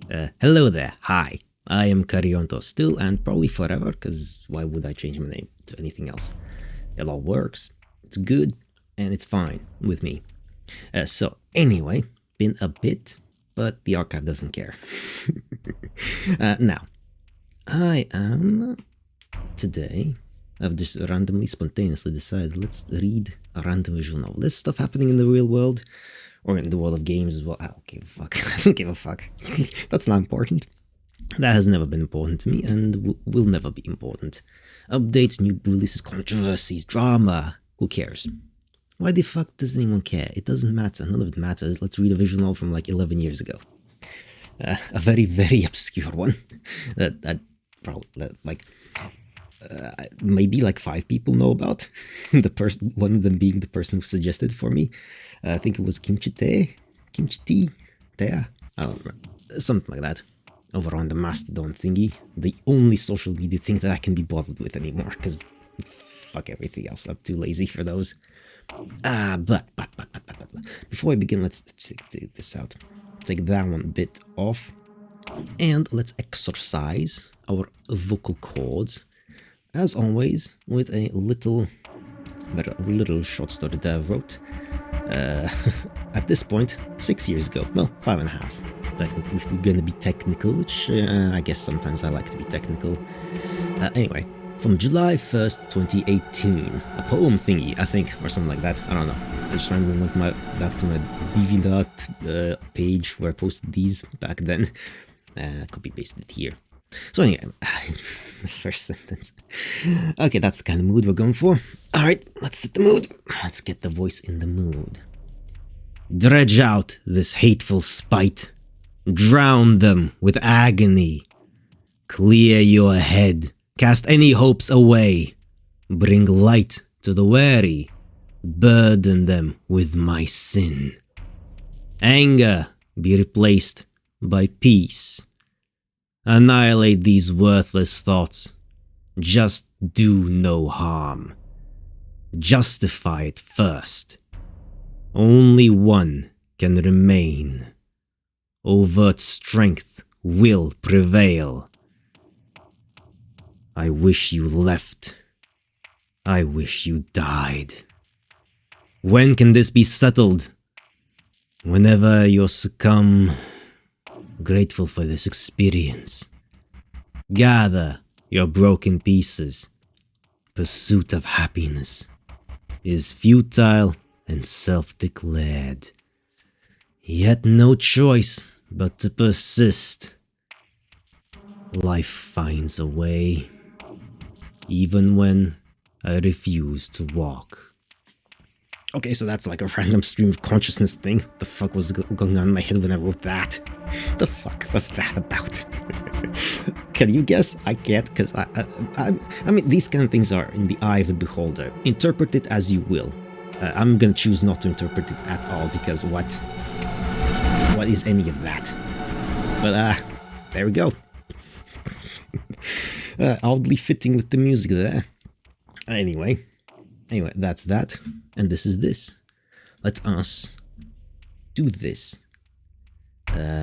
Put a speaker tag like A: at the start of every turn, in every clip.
A: Hello there, hi. I am Carionto still and probably forever, because why would I change my name to anything else? It all works, it's good, and it's fine with me. So anyway, been a bit, but the archive doesn't care. Now, I am, today, I've just randomly, spontaneously decided, let's read a random visual novel. There's stuff happening in the real world, or in the world of games as well. I don't give a fuck. I don't give a fuck. That's not important. That has never been important to me, and will never be important. Updates, new releases, controversies, drama. Who cares? Why the fuck does anyone care? It doesn't matter. None of it matters. Let's read a visual novel from like 11 years ago. A very, very obscure one. That probably like maybe like 5 people know about. One of them being the person who suggested it for me. I think it was Kimchi tea, I don't remember, something like that. Over on the Mastodon thingy, the only social media thing that I can be bothered with anymore, because fuck everything else. I'm too lazy for those. But before I begin, let's take this out. Take that one bit off, and let's exercise our vocal cords, as always, with a little short story that I wrote. At this point, 6 years ago. Well, 5.5. Technically, if we're gonna be technical, which I guess sometimes I like to be technical. Anyway, from July 1st, 2018. A poem thingy, I think, or something like that. I don't know. I'm just trying to link back to my DeviantArt page where I posted these back then. Copy pasted it here. So anyway, the first sentence. Okay, that's the kind of mood we're going for. Alright, let's set the mood. Let's get the voice in the mood. Dredge out this hateful spite. Drown them with agony. Clear your head. Cast any hopes away. Bring light to the weary. Burden them with my sin. Anger be replaced by peace. Annihilate these worthless thoughts. Just do no harm. Justify it first. Only one can remain. Overt strength will prevail. I wish you left. I wish you died. When can this be settled? Whenever you succumb. Grateful for this experience. Gather your broken pieces. Pursuit of happiness is futile and self-declared. Yet no choice but to persist. Life finds a way, even when I refuse to walk. Okay, so that's like a random stream of consciousness thing. The fuck was going on in my head when I wrote that? The fuck was that about? Can you guess? I can't, because I mean, these kind of things are in the eye of the beholder. Interpret it as you will. I'm gonna choose not to interpret it at all, because what is any of that? But there we go. Oddly fitting with the music there. Anyway, that's that, and this is this. Let us do this.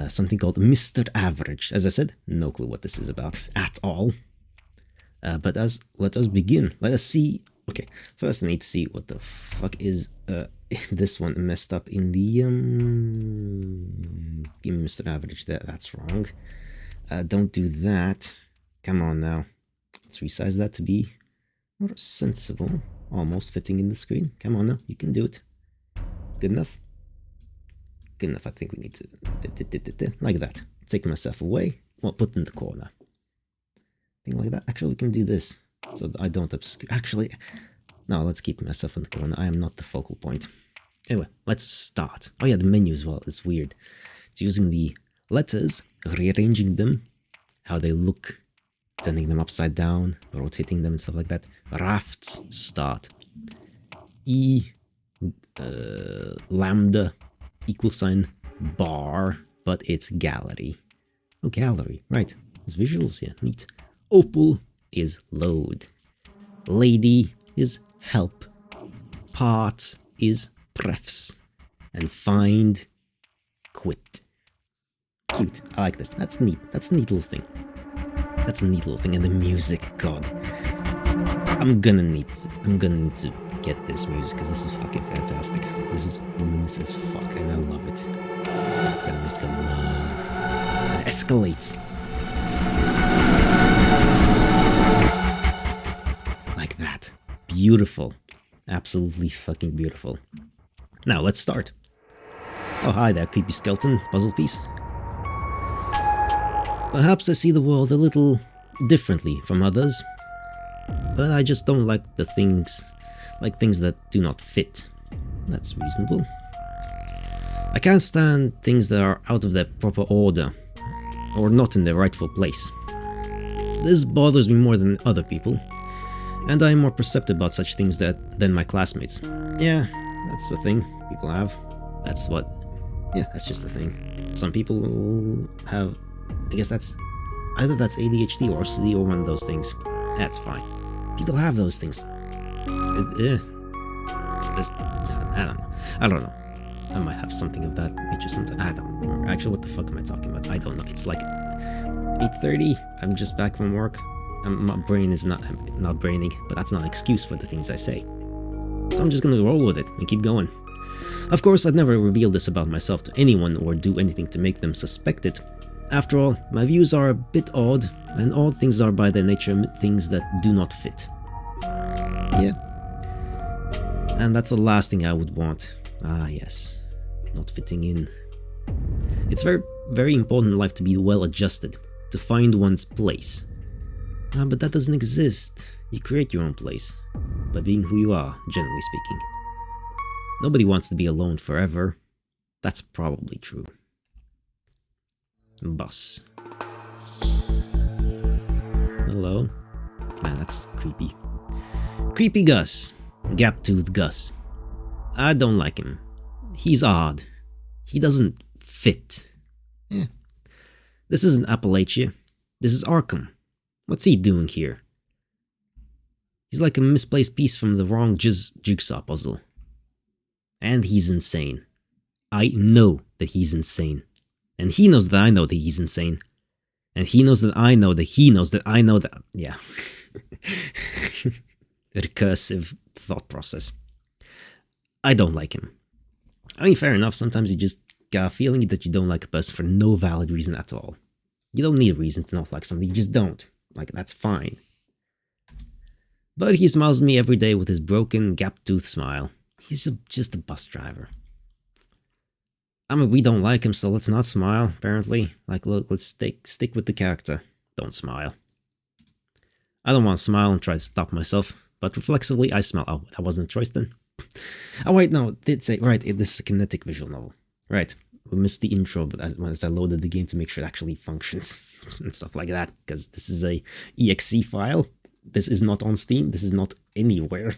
A: Something called Mr. Average. As I said, no clue what this is about at all. But let us begin. Let us see. Okay, first I need to see what the fuck is this one messed up in the give me Mr. Average there. That's wrong. Don't do that. Come on now. Let's resize that to be more sensible. Almost fitting in the screen. Come on now, you can do it. Good enough. Good enough. I think we need to like that. Take myself away. Well, put in the corner. Thing like that. Actually, we can do this so that I don't obscure. Actually, no. Let's keep myself in the corner. I am not the focal point. Anyway, let's start. Oh yeah, the menu as well is weird. It's using the letters, rearranging them, how they look, turning them upside down, rotating them and stuff like that. Rafts start. E lambda =, bar, but it's gallery. Oh, gallery, right. There's visuals here, neat. Opal is load. Lady is help. Part is prefs. And find, quit. cute. I like this. That's neat. That's a neat little thing. That's a neat little thing. And the music, God. I'm gonna need to get this music because this is fucking fantastic. This is ominous as fuck and I love it. This kind of music I love. It escalates. Like that. Beautiful. Absolutely fucking beautiful. Now let's start. Oh hi there, creepy skeleton puzzle piece. Perhaps I see the world a little differently from others, but I just don't like the things that do not fit. That's reasonable. I can't stand things that are out of their proper order, or not in their rightful place. This bothers me more than other people, and I am more perceptive about such things than my classmates. Yeah, that's the thing people have. That's just the thing. Some people have, I guess that's ADHD or OCD or one of those things. That's fine. People have those things. I don't know. I might have something of that nature sometimes. I don't remember. Actually, what the fuck am I talking about? I don't know. It's like 8:30. I'm just back from work. My brain is not braining, but that's not an excuse for the things I say. So I'm just gonna roll with it and keep going. Of course, I'd never reveal this about myself to anyone or do anything to make them suspect it. After all, my views are a bit odd, and odd things are by their nature things that do not fit. Yeah. And that's the last thing I would want. Ah, yes. Not fitting in. It's very, very important in life to be well adjusted, to find one's place. But that doesn't exist. You create your own place, by being who you are, generally speaking. Nobody wants to be alone forever. That's probably true. Bus. Hello? Man, that's creepy. Creepy Gus. Gap-toothed Gus. I don't like him. He's odd. He doesn't fit. This isn't Appalachia. This is Arkham. What's he doing here? He's like a misplaced piece from the wrong jigsaw puzzle. And he's insane. I know that he's insane. And he knows that I know that he's insane. And he knows that I know that he knows that I know that... Yeah. Recursive thought process. I don't like him. I mean, fair enough, sometimes you just got a feeling that you don't like a person for no valid reason at all. You don't need a reason to not like something, you just don't. Like, that's fine. But he smiles at me every day with his broken, gap-toothed smile. He's just a bus driver. I mean, we don't like him, so let's not smile, apparently. Like, look, let's stick with the character. Don't smile. I don't want to smile and try to stop myself, but reflexively I smile. Oh, that wasn't a choice then. Oh wait, no, it did say, right, this is a kinetic visual novel. Right, we missed the intro, but as I loaded the game to make sure it actually functions and stuff like that, because this is a exe file. This is not on Steam, this is not anywhere.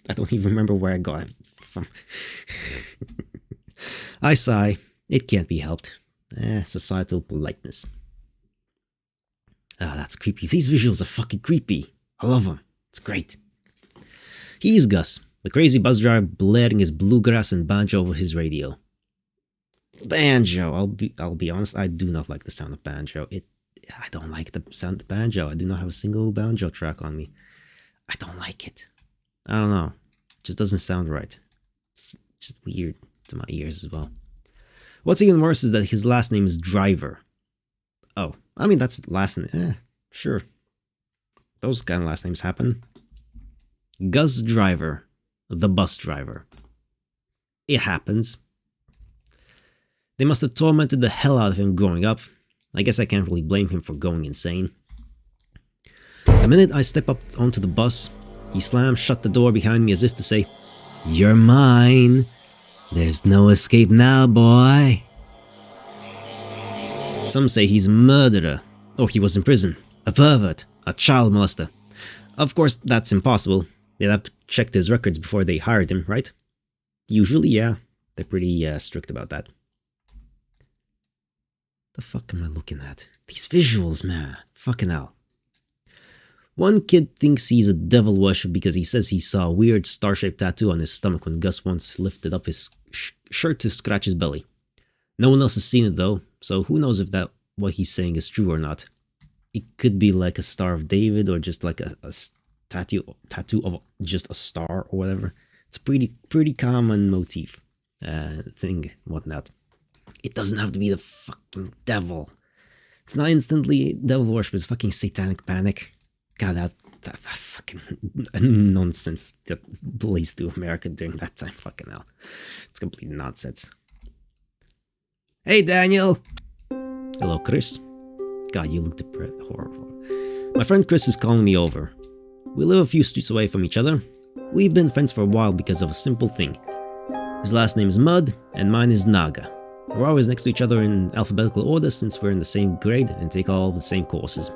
A: I don't even remember where I got it from. I sigh, it can't be helped. Societal politeness. Ah, that's creepy. These visuals are fucking creepy. I love them. It's great. He's Gus, the crazy bus driver blaring his bluegrass and banjo over his radio. Banjo. I'll be honest, I do not like the sound of banjo. I don't like the sound of banjo. I do not have a single banjo track on me. I don't like it. I don't know. It just doesn't sound right. It's just weird to my ears as well. What's even worse is that his last name is Driver. Oh, I mean, that's last name. Sure. Those kind of last names happen. Gus Driver. The bus driver. It happens. They must have tormented the hell out of him growing up. I guess I can't really blame him for going insane. The minute I step up onto the bus, he slams shut the door behind me as if to say, "You're mine. There's no escape now, boy." Some say he's a murderer, or he was in prison, a pervert, a child molester. Of course, that's impossible. They'd have to check his records before they hired him, right? Usually, yeah. They're pretty strict about that. The fuck am I looking at? These visuals, man. Fucking hell. One kid thinks he's a devil worshiper because he says he saw a weird star-shaped tattoo on his stomach when Gus once lifted up his shirt to scratch his belly. No one else has seen it though, so who knows if what he's saying is true or not. It could be like a Star of David, or just like a tattoo of just a star or whatever. It's pretty common motif thing, whatnot. It doesn't have to be the fucking devil. It's not instantly devil worship, it's fucking satanic panic. God, that fucking nonsense that blazed through America during that time. Fucking hell. It's complete nonsense. Hey, Daniel! Hello, Chris. God, you look depressed. Horrible. My friend Chris is calling me over. We live a few streets away from each other. We've been friends for a while because of a simple thing. His last name is Mud, and mine is Naga. We're always next to each other in alphabetical order since we're in the same grade and take all the same courses.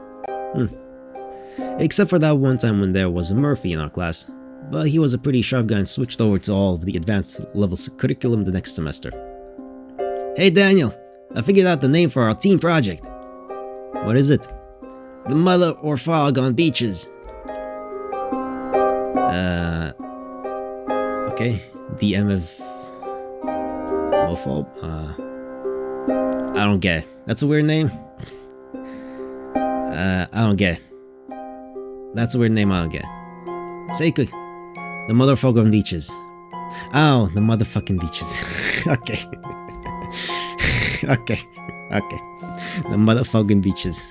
A: Except for that one time when there was a Murphy in our class, but he was a pretty sharp guy and switched over to all of the advanced levels curriculum the next semester. Hey Daniel, I figured out the name for our team project. What is it? The Mother or Fog on Beaches. Okay, the MFophobe? I don't get it. That's a weird name? I don't get it. That's a weird name, I don't get it. Say quick. The motherfucking beaches. Oh, the motherfucking beaches. Okay. Okay. The motherfucking beaches.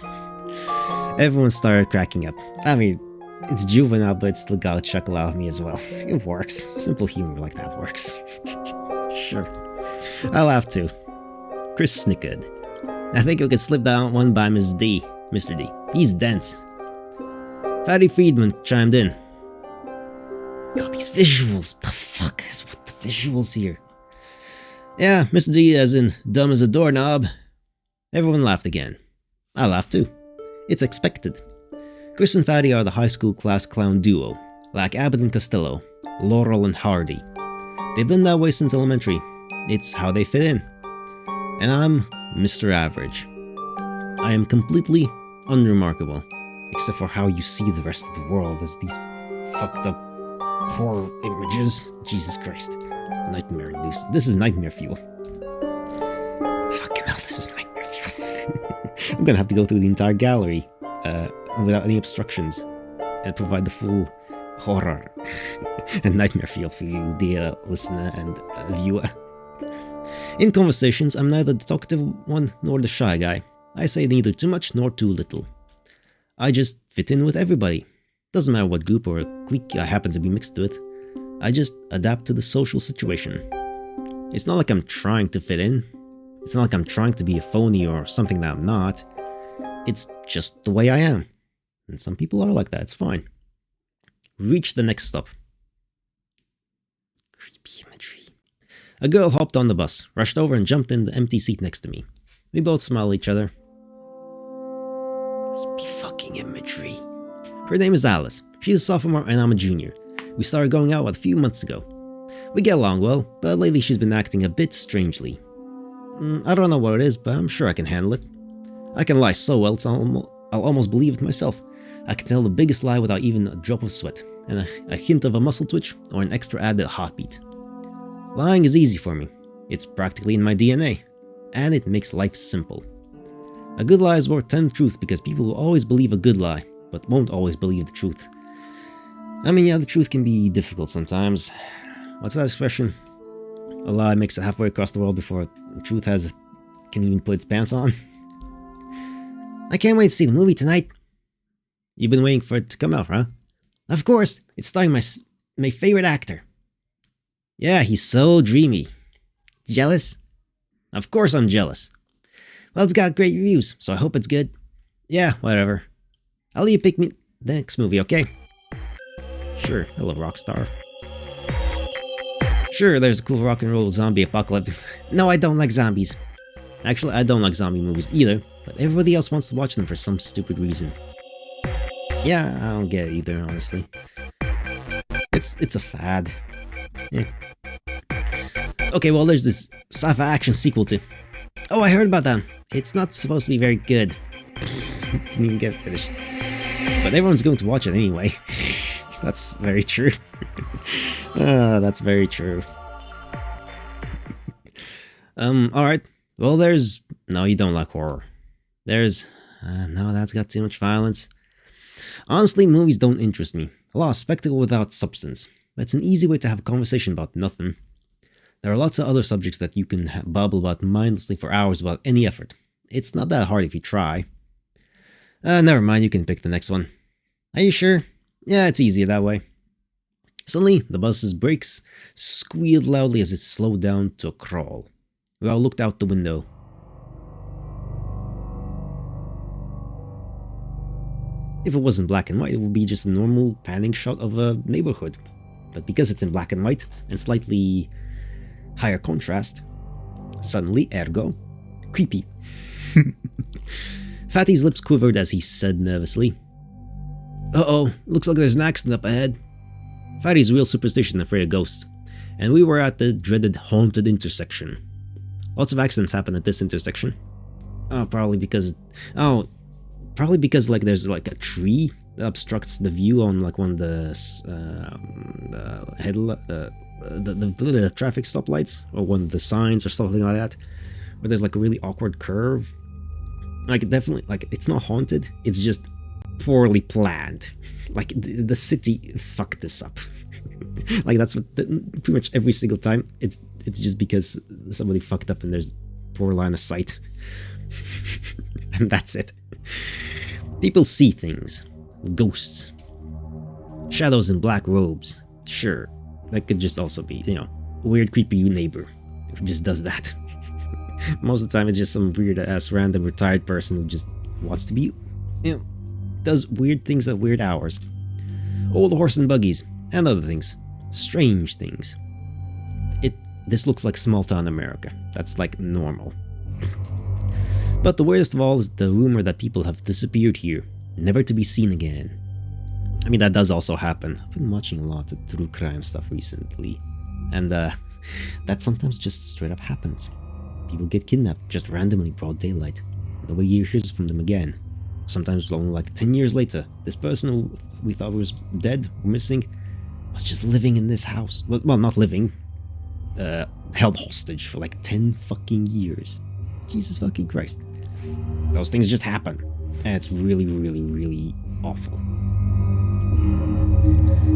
A: Everyone started cracking up. I mean, it's juvenile, but it still got a chuckle out of me as well. It works. Simple humor like that works. Sure. I laughed too. Chris snickered. I think we could slip down one by Mr. D. He's dense. Fatty Friedman chimed in. God, these visuals. The fuck is with the visuals here? Yeah, Mr. D as in dumb as a doorknob. Everyone laughed again. I laughed too. It's expected. Chris and Fatty are the high school class clown duo, like Abbott and Costello, Laurel and Hardy. They've been that way since elementary. It's how they fit in. And I'm Mr. Average. I am completely unremarkable, except for how you see the rest of the world as these fucked up horror images. Jesus Christ. Nightmare induced. This is nightmare fuel. Fucking hell, this is nightmare fuel. I'm gonna have to go through the entire gallery without any obstructions and provide the full horror and nightmare feel for you, dear listener and viewer. In conversations, I'm neither the talkative one nor the shy guy. I say neither too much nor too little. I just fit in with everybody. Doesn't matter what group or clique I happen to be mixed with. I just adapt to the social situation. It's not like I'm trying to fit in. It's not like I'm trying to be a phony or something that I'm not. It's just the way I am. And some people are like that, it's fine. We reach the next stop. Creepy imagery. A girl hopped on the bus, rushed over and jumped in the empty seat next to me. We both smiled at each other. Creepy fucking imagery. Her name is Alice. She's a sophomore and I'm a junior. We started going out a few months ago. We get along well, but lately she's been acting a bit strangely. I don't know what it is, but I'm sure I can handle it. I can lie so well I'll almost believe it myself. I can tell the biggest lie without even a drop of sweat, and a hint of a muscle twitch or an extra added heartbeat. Lying is easy for me. It's practically in my DNA, and it makes life simple. A good lie is worth 10 truths because people will always believe a good lie, but won't always believe the truth. I mean, yeah, the truth can be difficult sometimes. What's that expression? A lie makes it halfway across the world before the truth can even put its pants on. I can't wait to see the movie tonight. You've been waiting for it to come out, huh? Of course, it's starring my favorite actor. Yeah, he's so dreamy. Jealous? Of course I'm jealous. Well, it's got great reviews, so I hope it's good. Yeah, whatever. I'll let you pick me the next movie, okay? Sure, hello Rockstar. Sure, there's a cool rock and roll zombie apocalypse. No, I don't like zombies. Actually, I don't like zombie movies either, but everybody else wants to watch them for some stupid reason. Yeah, I don't get it either, honestly. It's a fad. Yeah. Okay, well, there's this sci-fi action sequel to... Oh, I heard about that. It's not supposed to be very good. Didn't even get finished. But everyone's going to watch it anyway. That's very true. That's very true. Alright. Well, there's No, you don't like horror. There's... no, that's got too much violence. Honestly, movies don't interest me. A lot of spectacle without substance. It's an easy way to have a conversation about nothing. There are lots of other subjects that you can babble about mindlessly for hours without any effort. It's not that hard if you try. Never mind, you can pick the next one. Are you sure? Yeah, it's easier that way. Suddenly, the bus's brakes squealed loudly as it slowed down to a crawl. We all looked out the window. If it wasn't black and white, it would be just a normal panning shot of a neighborhood. But because it's in black and white, and slightly higher contrast, suddenly, ergo, creepy. Fatty's lips quivered as he said nervously, "Uh-oh, looks like there's an accident up ahead." Fatty's real superstition and afraid of ghosts, and we were at the dreaded haunted intersection. Lots of accidents happen at this intersection. Probably because like there's like a tree that obstructs the view on like one of the traffic stoplights, or one of the signs or something like that, where there's like a really awkward curve. Like definitely, like it's not haunted, it's just poorly planned. Like the city fucked this up. Like that's what pretty much every single time it's just because somebody fucked up and there's poor line of sight. And that's it. People see things. Ghosts. Shadows in black robes. Sure, that could just also be, a weird creepy neighbor who just does that. Most of the time it's just some weird ass random retired person who just wants to be, does weird things at weird hours. Old horse and buggies, and other things. Strange things. This looks like small town America. That's like normal. But the weirdest of all is the rumor that people have disappeared here, never to be seen again. I mean, that does also happen. I've been watching a lot of true crime stuff recently, and that sometimes just straight up happens. People get kidnapped just randomly broad daylight. Nobody hears from them again. Sometimes only like 10 years later, this person who we thought was dead or missing was just living in this house. Well, not living. Held hostage for like 10 fucking years. Jesus fucking Christ. Those things just happen. And it's really, really, really awful.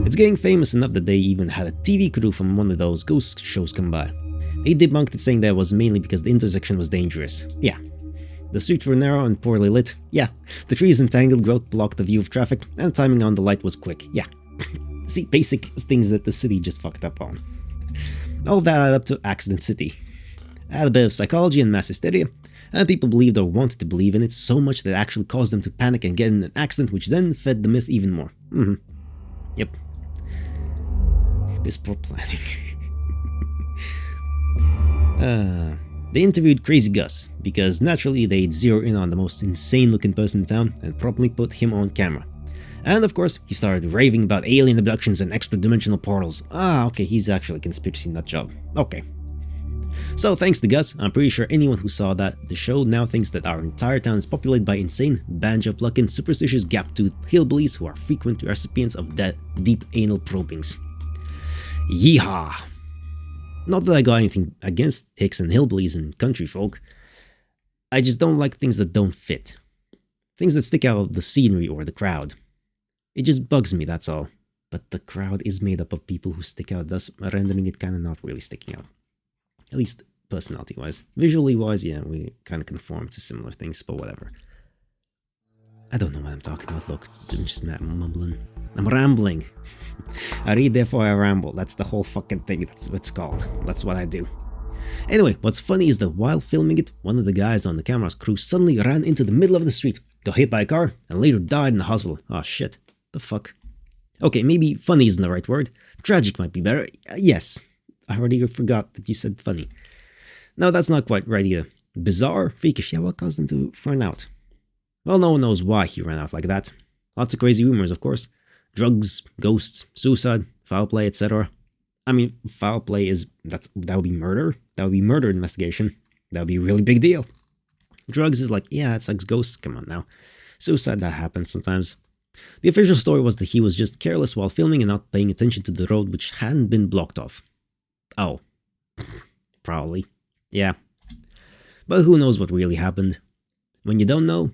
A: It's getting famous enough that they even had a TV crew from one of those ghost shows come by. They debunked it, saying that it was mainly because the intersection was dangerous. Yeah. The streets were narrow and poorly lit. Yeah. The trees and tangled growth blocked the view of traffic, and timing on the light was quick. Yeah. See, basic things that the city just fucked up on. All of that added up to Accident City. Add a bit of psychology and mass hysteria, and people believed or wanted to believe in it so much that it actually caused them to panic and get in an accident, which then fed the myth even more. Yep. Piss poor planning. They interviewed Crazy Gus, because naturally they'd zero in on the most insane looking person in town and promptly put him on camera. And of course, he started raving about alien abductions and extra-dimensional portals. Okay, he's actually a conspiracy nut job. Okay. So thanks to Gus, I'm pretty sure anyone who saw the show now thinks that our entire town is populated by insane, banjo-plucking, superstitious, gap-toothed hillbillies who are frequent recipients of deep anal probings. Yeehaw! Not that I got anything against hicks and hillbillies and country folk. I just don't like things that don't fit. Things that stick out of the scenery or the crowd. It just bugs me, that's all. But the crowd is made up of people who stick out, thus rendering it kind of not really sticking out. At least personality-wise. Visually-wise, yeah, we kind of conform to similar things, but whatever. I don't know what I'm talking about, look. I'm just mumbling. I'm rambling. I read, therefore I ramble. That's the whole fucking thing. That's what it's called. That's what I do. Anyway, what's funny is that while filming it, one of the guys on the camera's crew suddenly ran into the middle of the street, got hit by a car, and later died in the hospital. Oh shit. The fuck? Okay, maybe funny isn't the right word. Tragic might be better. Yes. I already forgot that you said funny. No, that's not quite right either. Bizarre? Freakish. Yeah, what caused him to run out? Well, no one knows why he ran out like that. Lots of crazy rumors, of course. Drugs, ghosts, suicide, foul play, etc. I mean, foul play is... that would be murder. That would be murder investigation. That would be a really big deal. Drugs is like, yeah, it's like ghosts. Come on now. Suicide, that happens sometimes. The official story was that he was just careless while filming and not paying attention to the road which hadn't been blocked off. Oh. Probably. Yeah. But who knows what really happened? When you don't know,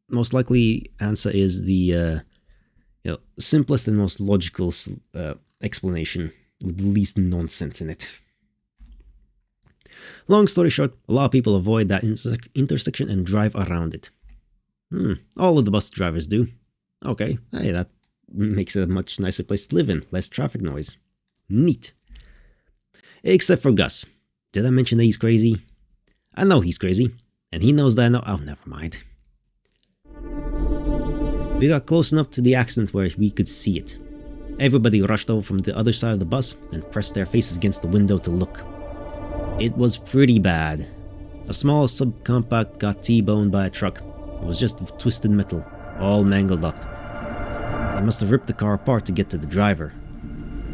A: most likely answer is the simplest and most logical explanation with the least nonsense in it. Long story short, a lot of people avoid that intersection and drive around it. All of the bus drivers do. Okay, hey, that makes it a much nicer place to live in, less traffic noise. Neat. Except for Gus. Did I mention that he's crazy? I know he's crazy, and he knows that I know. Oh, never mind. We got close enough to the accident where we could see it. Everybody rushed over from the other side of the bus and pressed their faces against the window to look. It was pretty bad. A small subcompact got T-boned by a truck. It was just twisted metal, all mangled up. They must have ripped the car apart to get to the driver.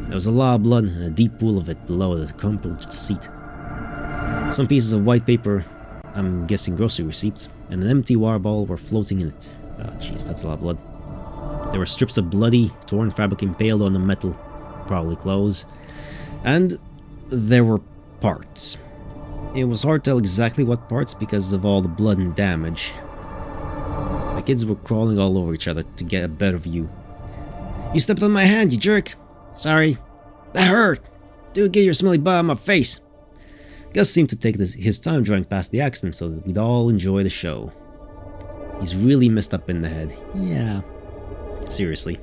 A: There was a lot of blood and a deep pool of it below the crumpled seat. Some pieces of white paper, I'm guessing grocery receipts, and an empty water bottle were floating in it. Oh jeez, that's a lot of blood. There were strips of bloody, torn fabric impaled on the metal, probably clothes, and there were parts. It was hard to tell exactly what parts because of all the blood and damage. The kids were crawling all over each other to get a better view. You stepped on my hand, you jerk! Sorry. That hurt! Dude, get your smelly butt on my face! Gus seemed to take his time drawing past the accident so that we'd all enjoy the show. He's really messed up in the head. Yeah. Seriously.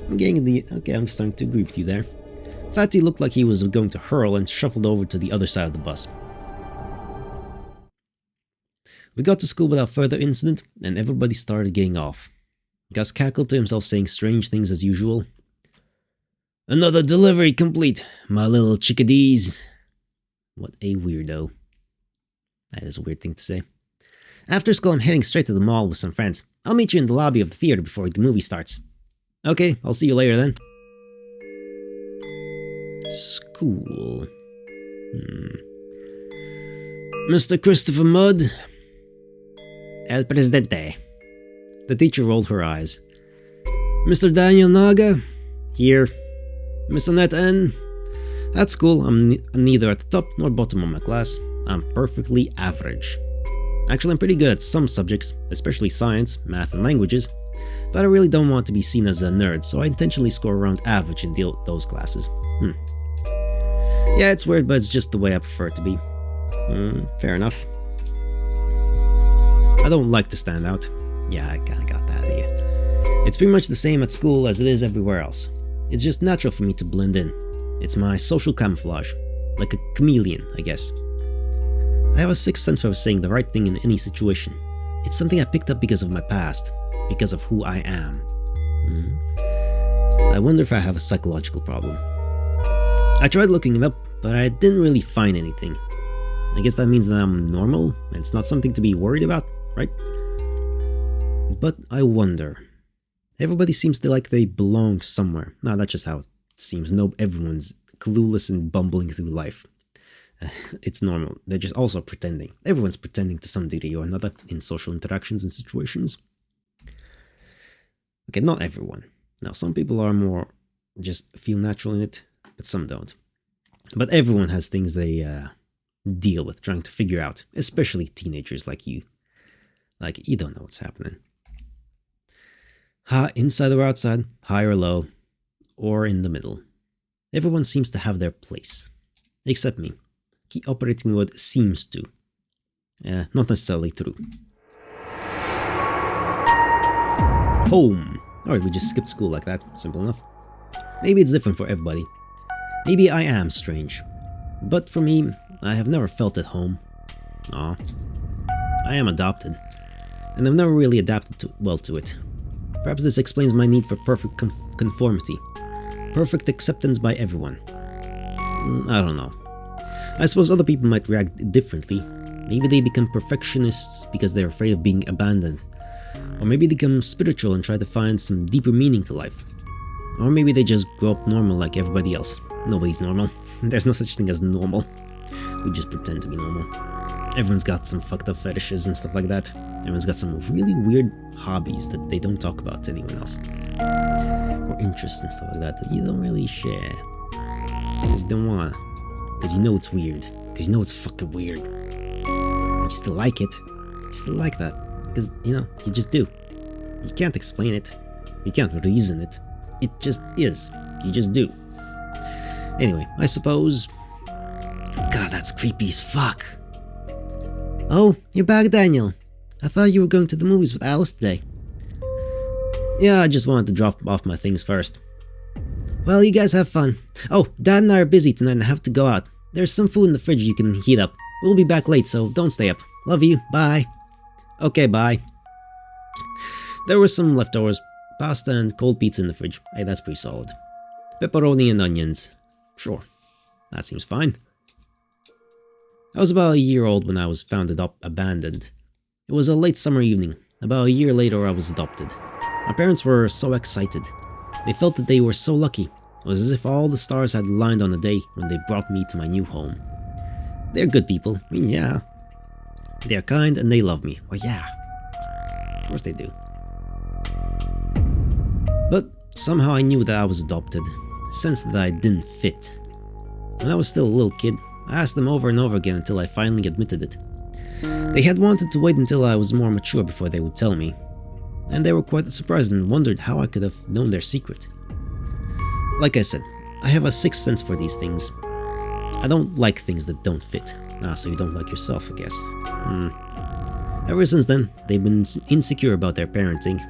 A: I'm starting to agree with you there. Fatty looked like he was going to hurl and shuffled over to the other side of the bus. We got to school without further incident, and everybody started getting off. Gus cackled to himself, saying strange things as usual. Another delivery complete, my little chickadees. What a weirdo. That is a weird thing to say. After school, I'm heading straight to the mall with some friends. I'll meet you in the lobby of the theater before the movie starts. Okay, I'll see you later then. School. Mr. Christopher Mudd. El Presidente. The teacher rolled her eyes. Mr. Daniel Naga. Here. Miss Annette N. At school, I'm neither at the top nor bottom of my class. I'm perfectly average. Actually, I'm pretty good at some subjects, especially science, math, and languages, but I really don't want to be seen as a nerd, so I intentionally score around average in those classes. Yeah, it's weird, but it's just the way I prefer it to be. Fair enough. I don't like to stand out. Yeah, I kinda got that idea. It's pretty much the same at school as it is everywhere else. It's just natural for me to blend in. It's my social camouflage. Like a chameleon, I guess. I have a sixth sense for saying the right thing in any situation. It's something I picked up because of my past. Because of who I am. I wonder if I have a psychological problem. I tried looking it up, but I didn't really find anything. I guess that means that I'm normal, and it's not something to be worried about, right? But I wonder. Everybody seems to like they belong somewhere. No, that's just how it seems. No, everyone's clueless and bumbling through life. It's normal. They're just also pretending. Everyone's pretending to some degree or another in social interactions and situations. Okay, not everyone. Now, some people are more just feel natural in it, but some don't. But everyone has things they deal with, trying to figure out, especially teenagers like you. Like, you don't know what's happening. Inside or outside, high or low, or in the middle. Everyone seems to have their place. Except me. Keep operating what seems to. Not necessarily true. Home. Alright, we just skipped school like that. Simple enough. Maybe it's different for everybody. Maybe I am strange. But for me, I have never felt at home. Aw. I am adopted. And I've never really adapted well to it. Perhaps this explains my need for perfect conformity. Perfect acceptance by everyone. I don't know. I suppose other people might react differently. Maybe they become perfectionists because they're afraid of being abandoned. Or maybe they become spiritual and try to find some deeper meaning to life. Or maybe they just grow up normal like everybody else. Nobody's normal. There's no such thing as normal. We just pretend to be normal. Everyone's got some fucked up fetishes and stuff like that. Everyone's got some really weird hobbies that they don't talk about to anyone else. Or interests and stuff like that you don't really share. Because you don't wanna. Because you know it's weird. Because you know it's fucking weird. You still like it. You still like that. Because, you just do. You can't explain it. You can't reason it. It just is. You just do. Anyway, I suppose... God, that's creepy as fuck. Oh, you're back, Daniel. I thought you were going to the movies with Alice today. Yeah, I just wanted to drop off my things first. Well, you guys have fun. Oh, Dad and I are busy tonight and I have to go out. There's some food in the fridge you can heat up. We'll be back late, so don't stay up. Love you. Bye. Okay, bye. There was some leftovers. Pasta and cold pizza in the fridge. Hey, that's pretty solid. Pepperoni and onions. Sure. That seems fine. I was about a year old when I was found abandoned. It was a late summer evening. About a year later, I was adopted. My parents were so excited. They felt that they were so lucky. It was as if all the stars had aligned on the day when they brought me to my new home. They're good people. I mean, yeah. They're kind and they love me. Well, yeah. Of course they do. But somehow I knew that I was adopted. Sensed that I didn't fit. When I was still a little kid, I asked them over and over again until I finally admitted it. They had wanted to wait until I was more mature before they would tell me. And they were quite surprised and wondered how I could have known their secret. Like I said, I have a sixth sense for these things. I don't like things that don't fit. So you don't like yourself, I guess. Ever since then, they've been insecure about their parenting.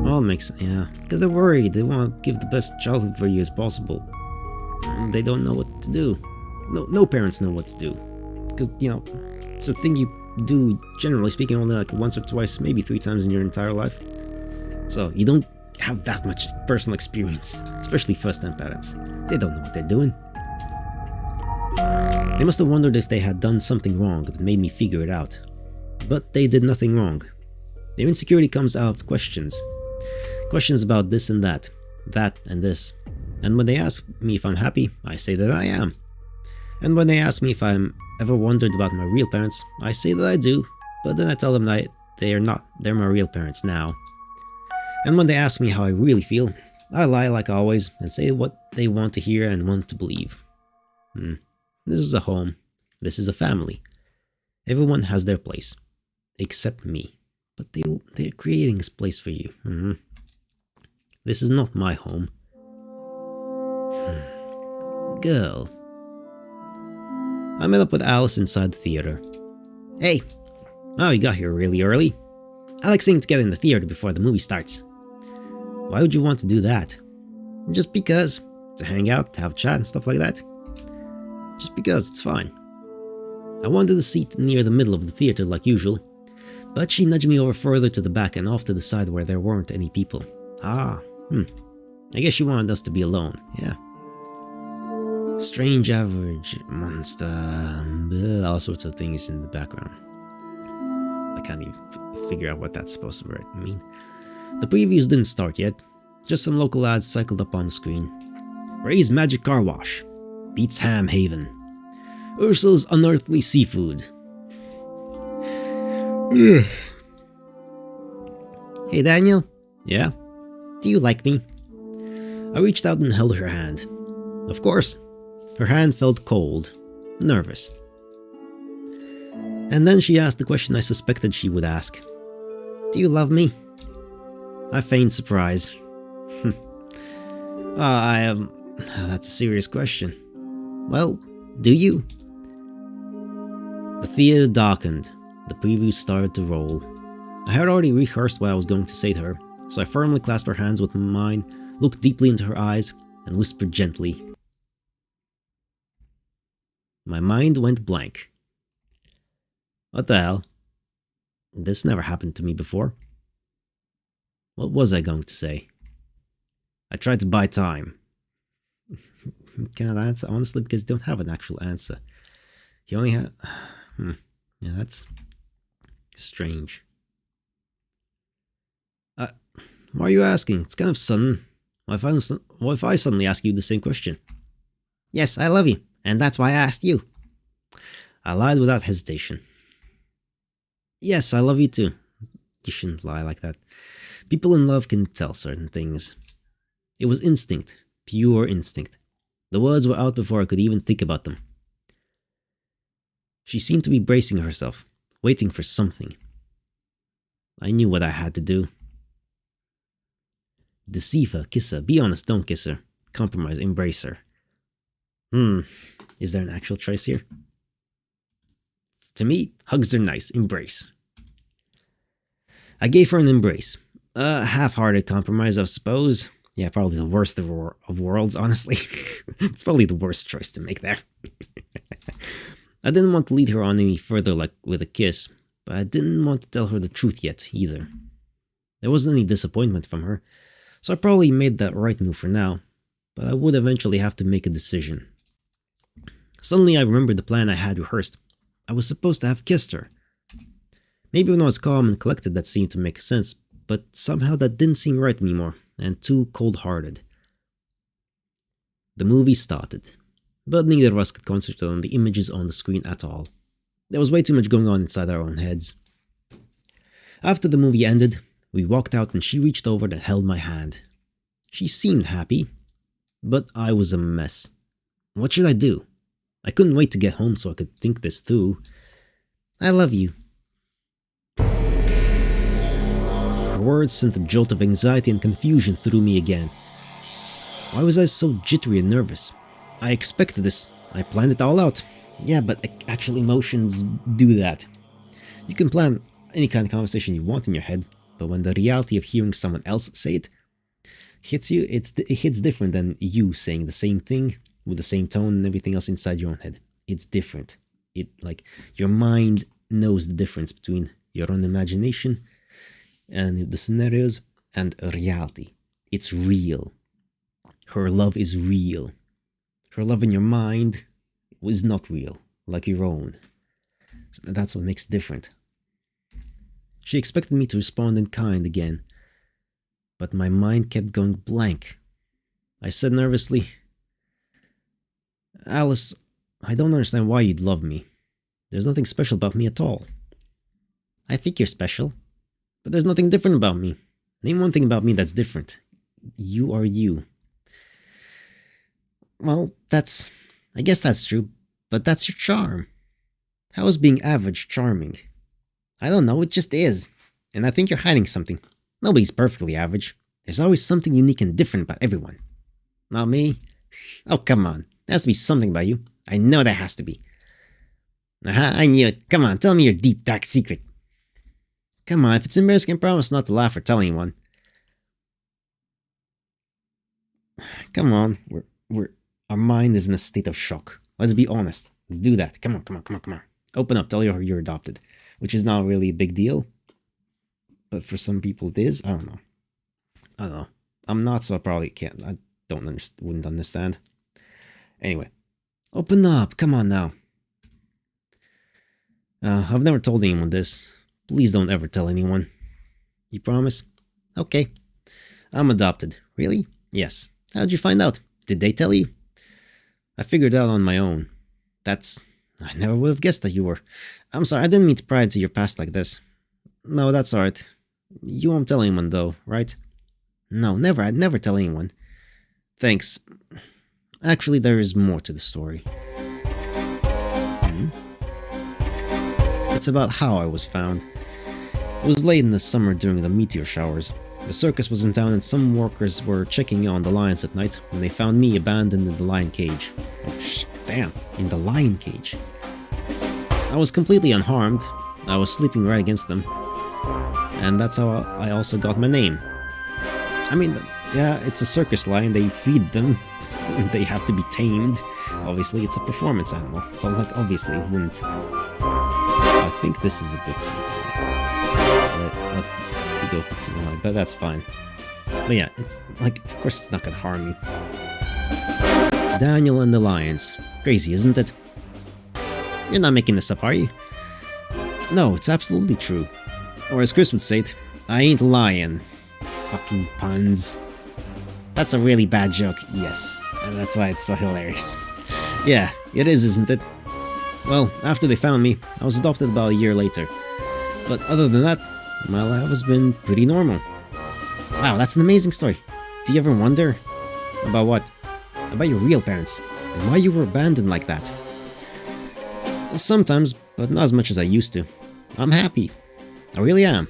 A: Well, it makes sense, yeah. Because they're worried, they want to give the best childhood for you as possible. And they don't know what to do. No parents know what to do. Because, it's a thing you do, generally speaking, only like once or twice, maybe 3 times in your entire life. So, you don't have that much personal experience. Especially first-time parents. They don't know what they're doing. They must have wondered if they had done something wrong that made me figure it out. But they did nothing wrong. Their insecurity comes out of questions. Questions about this and that and this. And when they ask me if I'm happy, I say that I am. And when they ask me if I'm ever wondered about my real parents, I say that I do, but then I tell them that they're my real parents now. And when they ask me how I really feel, I lie like always and say what they want to hear and want to believe. This is a home. This is a family. Everyone has their place. Except me. But they're creating this place for you. This is not my home. Girl. I met up with Alice inside the theater. Hey! Oh, you got here really early. I like staying together in the theater before the movie starts. Why would you want to do that? Just because. To hang out, to have a chat and stuff like that. Just because, it's fine. I wanted a seat near the middle of the theater like usual, but she nudged me over further to the back and off to the side where there weren't any people. I guess she wanted us to be alone, yeah. Strange average monster, all sorts of things in the background. I can't even figure out what that's supposed to mean. The previews didn't start yet, just some local ads cycled up on the screen. Ray's Magic Car Wash beats Ham Haven. Ursula's Unearthly Seafood. Hey Daniel? Yeah? Do you like me? I reached out and held her hand. Of course. Her hand felt cold, nervous. And then she asked the question I suspected she would ask. Do you love me? I feigned surprise. That's a serious question. Well, do you? The theater darkened. The preview started to roll. I had already rehearsed what I was going to say to her, so I firmly clasped her hands with mine, looked deeply into her eyes, and whispered gently. My mind went blank. What the hell? This never happened to me before. What was I going to say? I tried to buy time. Cannot answer, honestly, because you don't have an actual answer. You only have... Yeah, that's strange. Why are you asking? It's kind of sudden. What if I suddenly ask you the same question? Yes, I love you, and that's why I asked you. I lied without hesitation. Yes, I love you too. You shouldn't lie like that. People in love can tell certain things. It was instinct, pure instinct. The words were out before I could even think about them. She seemed to be bracing herself, waiting for something. I knew what I had to do. Deceive her, kiss her, be honest, don't kiss her. Compromise, embrace her. Is there an actual choice here? To me, hugs are nice, embrace. I gave her an embrace. A half-hearted compromise, I suppose. Yeah, probably the worst of worlds, honestly. It's probably the worst choice to make there. I didn't want to lead her on any further like with a kiss, but I didn't want to tell her the truth yet, either. There wasn't any disappointment from her, so I probably made that right move for now, but I would eventually have to make a decision. Suddenly I remembered the plan I had rehearsed. I was supposed to have kissed her. Maybe when I was calm and collected that seemed to make sense, but somehow that didn't seem right anymore, and too cold-hearted. The movie started, but neither of us could concentrate on the images on the screen at all. There was way too much going on inside our own heads. After the movie ended, we walked out and she reached over and held my hand. She seemed happy, but I was a mess. What should I do? I couldn't wait to get home so I could think this through. I love you. Her words sent a jolt of anxiety and confusion through me again. Why was I so jittery and nervous? I expected this. I planned it all out. Yeah, but actual emotions do that. You can plan any kind of conversation you want in your head, but when the reality of hearing someone else say it hits you, it hits different than you saying the same thing with the same tone and everything else inside your own head. It's different. Your mind knows the difference between your own imagination and the scenarios and reality. It's real. Her love is real. Her love in your mind is not real, like your own. So that's what makes it different. She expected me to respond in kind again, but my mind kept going blank. I said nervously, Alice, I don't understand why you'd love me. There's nothing special about me at all. I think you're special, but there's nothing different about me. Name one thing about me that's different. You are you. Well, I guess that's true, but that's your charm. How is being average charming? I don't know, it just is. And I think you're hiding something. Nobody's perfectly average. There's always something unique and different about everyone. Not me? Oh, come on. There has to be something about you. I know there has to be. Aha, I knew it. Come on, tell me your deep, dark secret. Come on, if it's embarrassing, I promise not to laugh or tell anyone. Come on, our mind is in a state of shock. Let's be honest. Let's do that. Come on. Open up, tell her you're adopted. Which is not really a big deal. But for some people it is. I don't know. I'm not, so I probably can't. I wouldn't understand. Anyway. Open up. Come on now. I've never told anyone this. Please don't ever tell anyone. You promise? Okay. I'm adopted. Really? Yes. How'd you find out? Did they tell you? I figured it out on my own. I never would have guessed that you were. I'm sorry, I didn't mean to pry into your past like this. No, that's alright. You won't tell anyone though, right? No, never. I'd never tell anyone. Thanks. Actually, there is more to the story. It's about how I was found. It was late in the summer during the meteor showers. The circus was in town and some workers were checking on the lions at night when they found me abandoned in the lion cage. Oh, damn, in the lion cage. I was completely unharmed. I was sleeping right against them. And that's how I also got my name. I mean, yeah, it's a circus lion, they feed them. They have to be tamed. Obviously, it's a performance animal, so like obviously it wouldn't. I think this is a bit too high, but that's fine. But yeah, it's like, of course it's not gonna harm you. Daniel and the lions. Crazy, isn't it? You're not making this up, are you? No, it's absolutely true. Or as Chris would say it, I ain't lying. Fucking puns. That's a really bad joke, yes. And that's why it's so hilarious. Yeah, it is, isn't it? Well, after they found me, I was adopted about a year later. But other than that, my life has been pretty normal. Wow, that's an amazing story. Do you ever wonder? About what? About your real parents, and why you were abandoned like that. Well, sometimes, but not as much as I used to. I'm happy. I really am.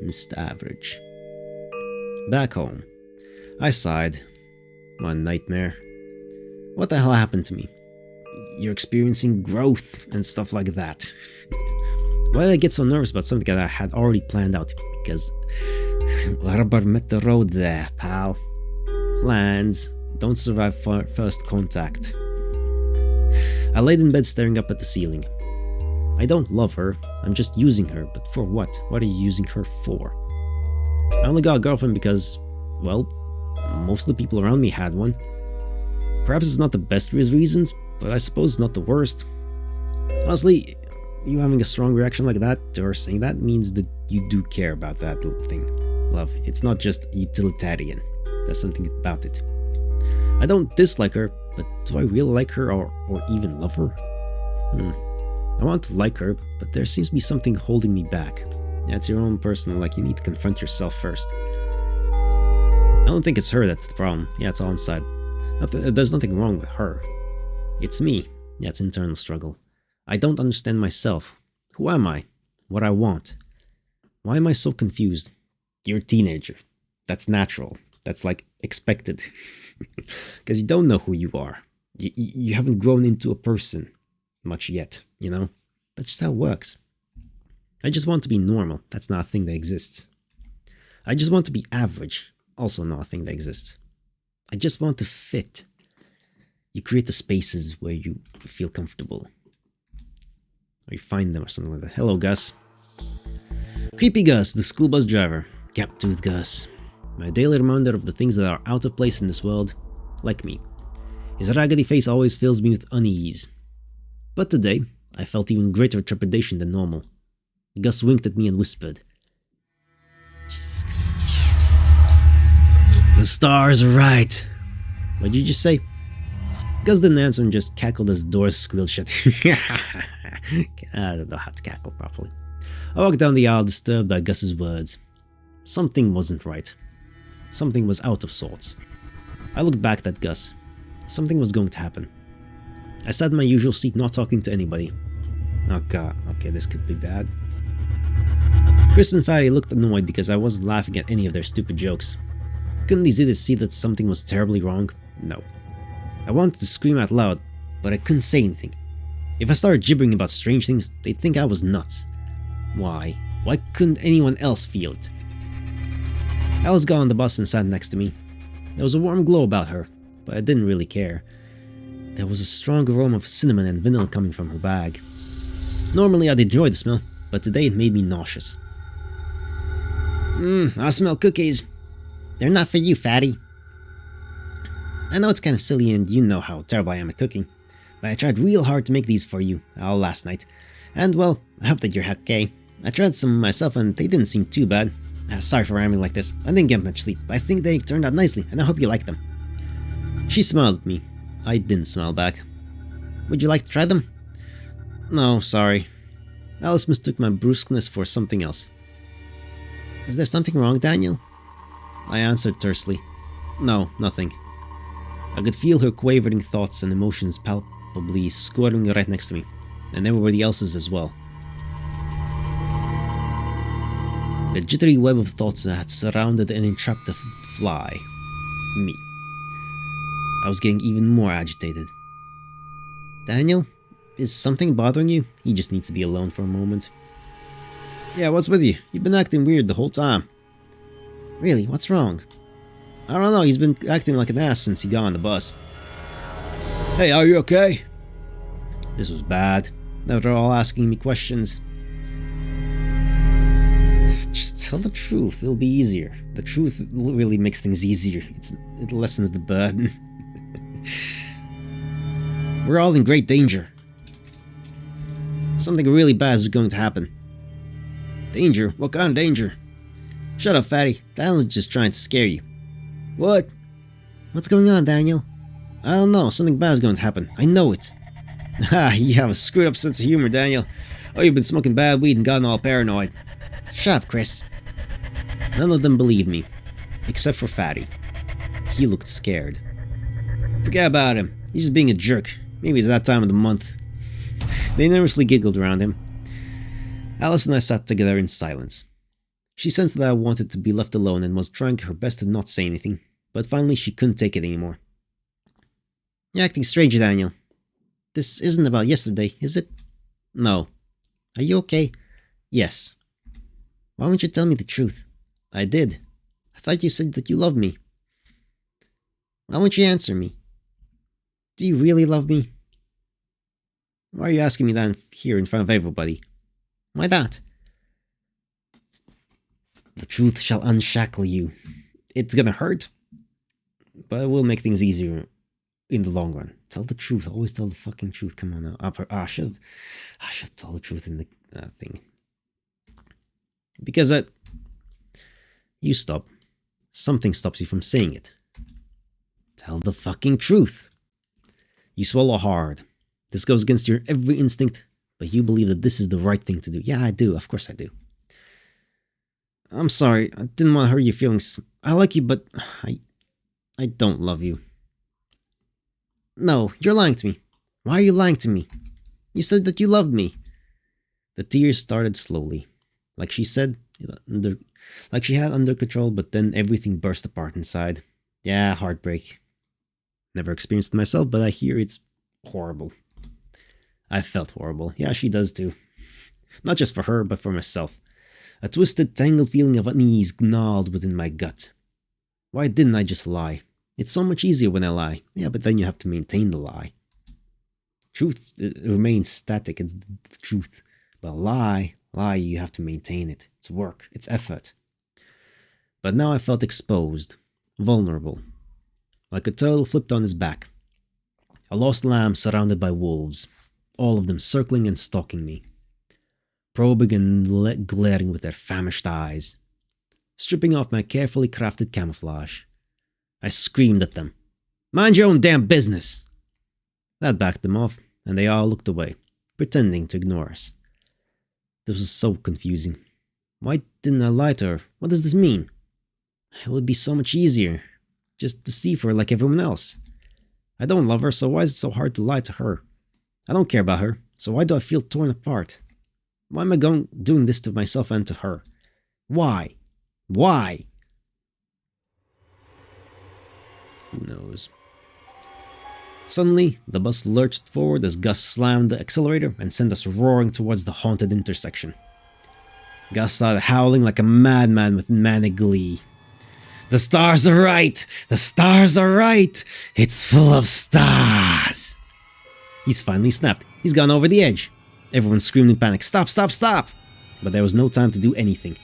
A: Mr. Average. Back home. I sighed. What a nightmare. What the hell happened to me? You're experiencing growth and stuff like that. Why did I get so nervous about something that I had already planned out? Because rubber met the road there, pal. Plans don't survive first contact. I laid in bed staring up at the ceiling. I don't love her, I'm just using her, but for what? What are you using her for? I only got a girlfriend because, well, most of the people around me had one. Perhaps it's not the best reasons, but I suppose it's not the worst. Honestly, you having a strong reaction like that to her saying that means that you do care about that little thing. Love, it's not just utilitarian. There's something about it. I don't dislike her, but do I really like her or even love her? I want to like her, but there seems to be something holding me back. Yeah, it's your own personal, you need to confront yourself first. I don't think it's her that's the problem. Yeah, it's all inside. There's nothing wrong with her. It's me. Yeah, it's internal struggle. I don't understand myself. Who am I? What I want? Why am I so confused? You're a teenager. That's natural. That's expected. Because you don't know who you are. You haven't grown into a person much yet, you know? That's just how it works. I just want to be normal. That's not a thing that exists. I just want to be average. Also not a thing that exists. I just want to fit. You create the spaces where you feel comfortable. Or you find them or something like that. Hello, Gus. Creepy Gus, the school bus driver. Gap-toothed Gus. My daily reminder of the things that are out of place in this world, like me. His raggedy face always fills me with unease. But today, I felt even greater trepidation than normal. Gus winked at me and whispered, "The stars are right." What did you just say? Gus didn't answer and just cackled as doors squealed shut. I don't know how to cackle properly. I walked down the aisle disturbed by Gus's words. Something wasn't right. Something was out of sorts. I looked back at Gus. Something was going to happen. I sat in my usual seat, not talking to anybody. Oh god, okay, this could be bad. Chris and Fatty looked annoyed because I wasn't laughing at any of their stupid jokes. Couldn't these idiots see that something was terribly wrong? No. I wanted to scream out loud, but I couldn't say anything. If I started gibbering about strange things, they'd think I was nuts. Why? Why couldn't anyone else feel it? Alice got on the bus and sat next to me. There was a warm glow about her, but I didn't really care. There was a strong aroma of cinnamon and vanilla coming from her bag. Normally I'd enjoy the smell, but today it made me nauseous. I smell cookies. They're not for you, Fatty. I know it's kind of silly and you know how terrible I am at cooking, but I tried real hard to make these for you all last night. And well, I hope that you're okay. I tried some myself and they didn't seem too bad. Sorry for rambling like this. I didn't get much sleep, but I think they turned out nicely and I hope you like them. She smiled at me. I didn't smile back. Would you like to try them? No, sorry. Alice mistook my brusqueness for something else. Is there something wrong, Daniel? I answered tersely. No, nothing. I could feel her quavering thoughts and emotions palpably squirting right next to me, and everybody else's as well. The jittery web of thoughts that had surrounded and entrapped the fly. Me. I was getting even more agitated. Daniel, is something bothering you? He just needs to be alone for a moment. Yeah, what's with you? You've been acting weird the whole time. Really, what's wrong? I don't know, he's been acting like an ass since he got on the bus. Hey, are you okay? This was bad. Now they're all asking me questions. Just tell the truth, it'll be easier. The truth really makes things easier. It lessens the burden. We're all in great danger. Something really bad is going to happen. Danger? What kind of danger? Shut up, Fatty. Daniel's just trying to scare you. What? What's going on, Daniel? I don't know. Something bad is going to happen. I know it. Ha! You have a screwed up sense of humor, Daniel. Oh, you've been smoking bad weed and gotten all paranoid. Shut up, Chris. None of them believed me. Except for Fatty. He looked scared. Forget about him. He's just being a jerk. Maybe it's that time of the month. They nervously giggled around him. Alice and I sat together in silence. She sensed that I wanted to be left alone and was trying her best to not say anything, but finally she couldn't take it anymore. You're acting strange, Daniel. This isn't about yesterday, is it? No. Are you okay? Yes. Why won't you tell me the truth? I did. I thought you said that you loved me. Why won't you answer me? Do you really love me? Why are you asking me that here in front of everybody? Why that? The truth shall unshackle you. It's gonna hurt, but it will make things easier in the long run. Tell the truth. Always tell the fucking truth. Come on now. I should tell the truth in the thing. Because you stop. Something stops you from saying it. Tell the fucking truth. You swallow hard. This goes against your every instinct, but you believe that this is the right thing to do. Yeah, I do. Of course I do. I'm sorry. I didn't want to hurt your feelings. I like you, but I don't love you. No, you're lying to me. Why are you lying to me? You said that you loved me. The tears started slowly. Like she said, like she had under control, but then everything burst apart inside. Yeah, heartbreak. Never experienced it myself, but I hear it's horrible. I felt horrible. Yeah, she does too. Not just for her, but for myself. A twisted, tangled feeling of unease gnawed within my gut. Why didn't I just lie? It's so much easier when I lie. Yeah, but then you have to maintain the lie. Truth remains static, it's the truth. But lie, you have to maintain it. It's work, it's effort. But now I felt exposed, vulnerable. Like a turtle flipped on his back. A lost lamb surrounded by wolves, all of them circling and stalking me. Probing and glaring with their famished eyes. Stripping off my carefully crafted camouflage. I screamed at them. Mind your own damn business! That backed them off, and they all looked away, pretending to ignore us. This was so confusing. Why didn't I lie to her? What does this mean? It would be so much easier. Just deceive her like everyone else. I don't love her, so why is it so hard to lie to her? I don't care about her, so why do I feel torn apart? Why am I doing this to myself and to her? Why? Why? Who knows? Suddenly, the bus lurched forward as Gus slammed the accelerator and sent us roaring towards the haunted intersection. Gus started howling like a madman with manic glee. The stars are right! The stars are right! It's full of stars! He's finally snapped. He's gone over the edge. Everyone screamed in panic, stop, stop, stop! But there was no time to do anything.